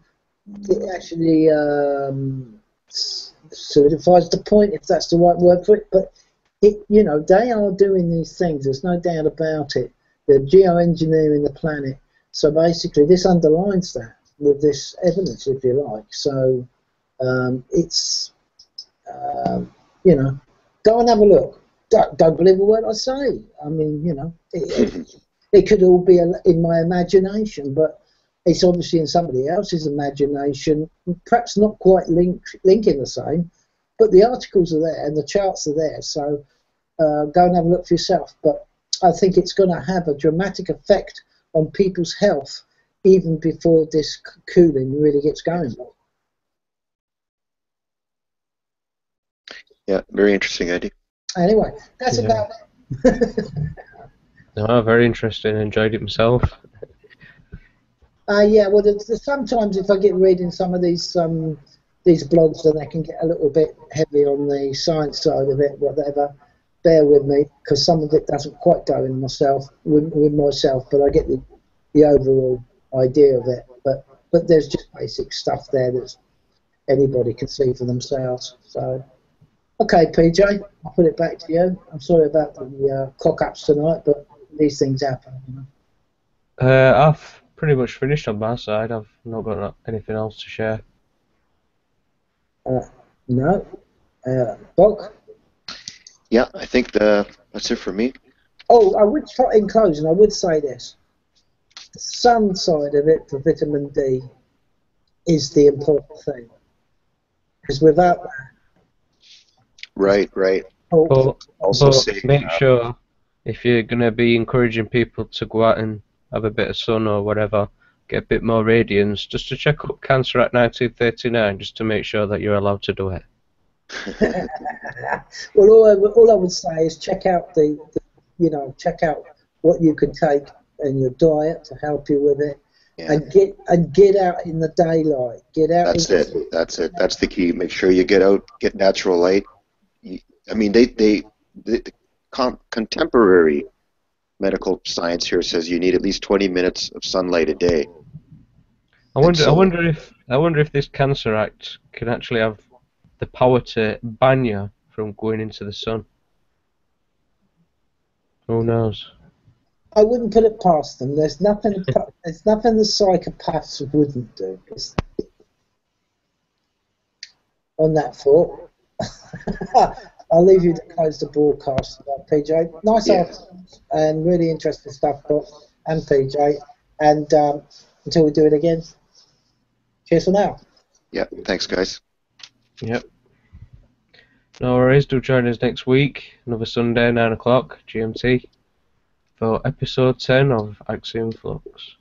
certifies the point, if that's the right word for it. But they are doing these things. There's no doubt about it. They're geoengineering the planet. So basically, this underlines that with this evidence, if you like. So it's go and have a look. Don't believe a word I say. I mean, it could all be in my imagination, but it's obviously in somebody else's imagination, perhaps not quite linking the same, but the articles are there and the charts are there, so go and have a look for yourself. But I think it's going to have a dramatic effect on people's health even before this cooling really gets going. Yeah, very interesting, Eddie. Anyway, that's about it. No, very interesting. Enjoyed it myself. Yeah, well, sometimes if I get reading some of these blogs, then they can get a little bit heavy on the science side of it, whatever. Bear with me, because some of it doesn't quite go in with myself, but I get the overall idea of it. But there's just basic stuff there that anybody can see for themselves. So, okay, PJ, I'll put it back to you. I'm sorry about the cock-ups tonight, but these things happen. I've pretty much finished on my side. I've not got anything else to share. No. Bob? Yeah, I think that's it for me. Oh, I would try in closing. I would say this: the sun side of it for vitamin D is the important thing, because without that, Right. But Also say make sure if you're going to be encouraging people to go out and have a bit of sun or whatever, get a bit more radiance, just to check up Cancer Act 1939, just to make sure that you're allowed to do it. well, all I would say is check out check out what you can take in your diet to help you with it, and get out in the daylight. Get out. That's it. That's the key. Make sure you get out, get natural light. I mean, the contemporary medical science here says you need at least 20 minutes of sunlight a day. I wonder if this Cancer Act can actually have the power to ban you from going into the sun. Who knows? I wouldn't put it past them. There's nothing the psychopaths wouldn't do. On that thought, I'll leave you to close the broadcast, PJ. Nice articles and really interesting stuff, Bob and PJ. And until we do it again, cheers for now. Yeah, thanks, guys. Yep. No worries, do join us next week, another Sunday, 9 o'clock, GMT, for episode 10 of Axiom Flux.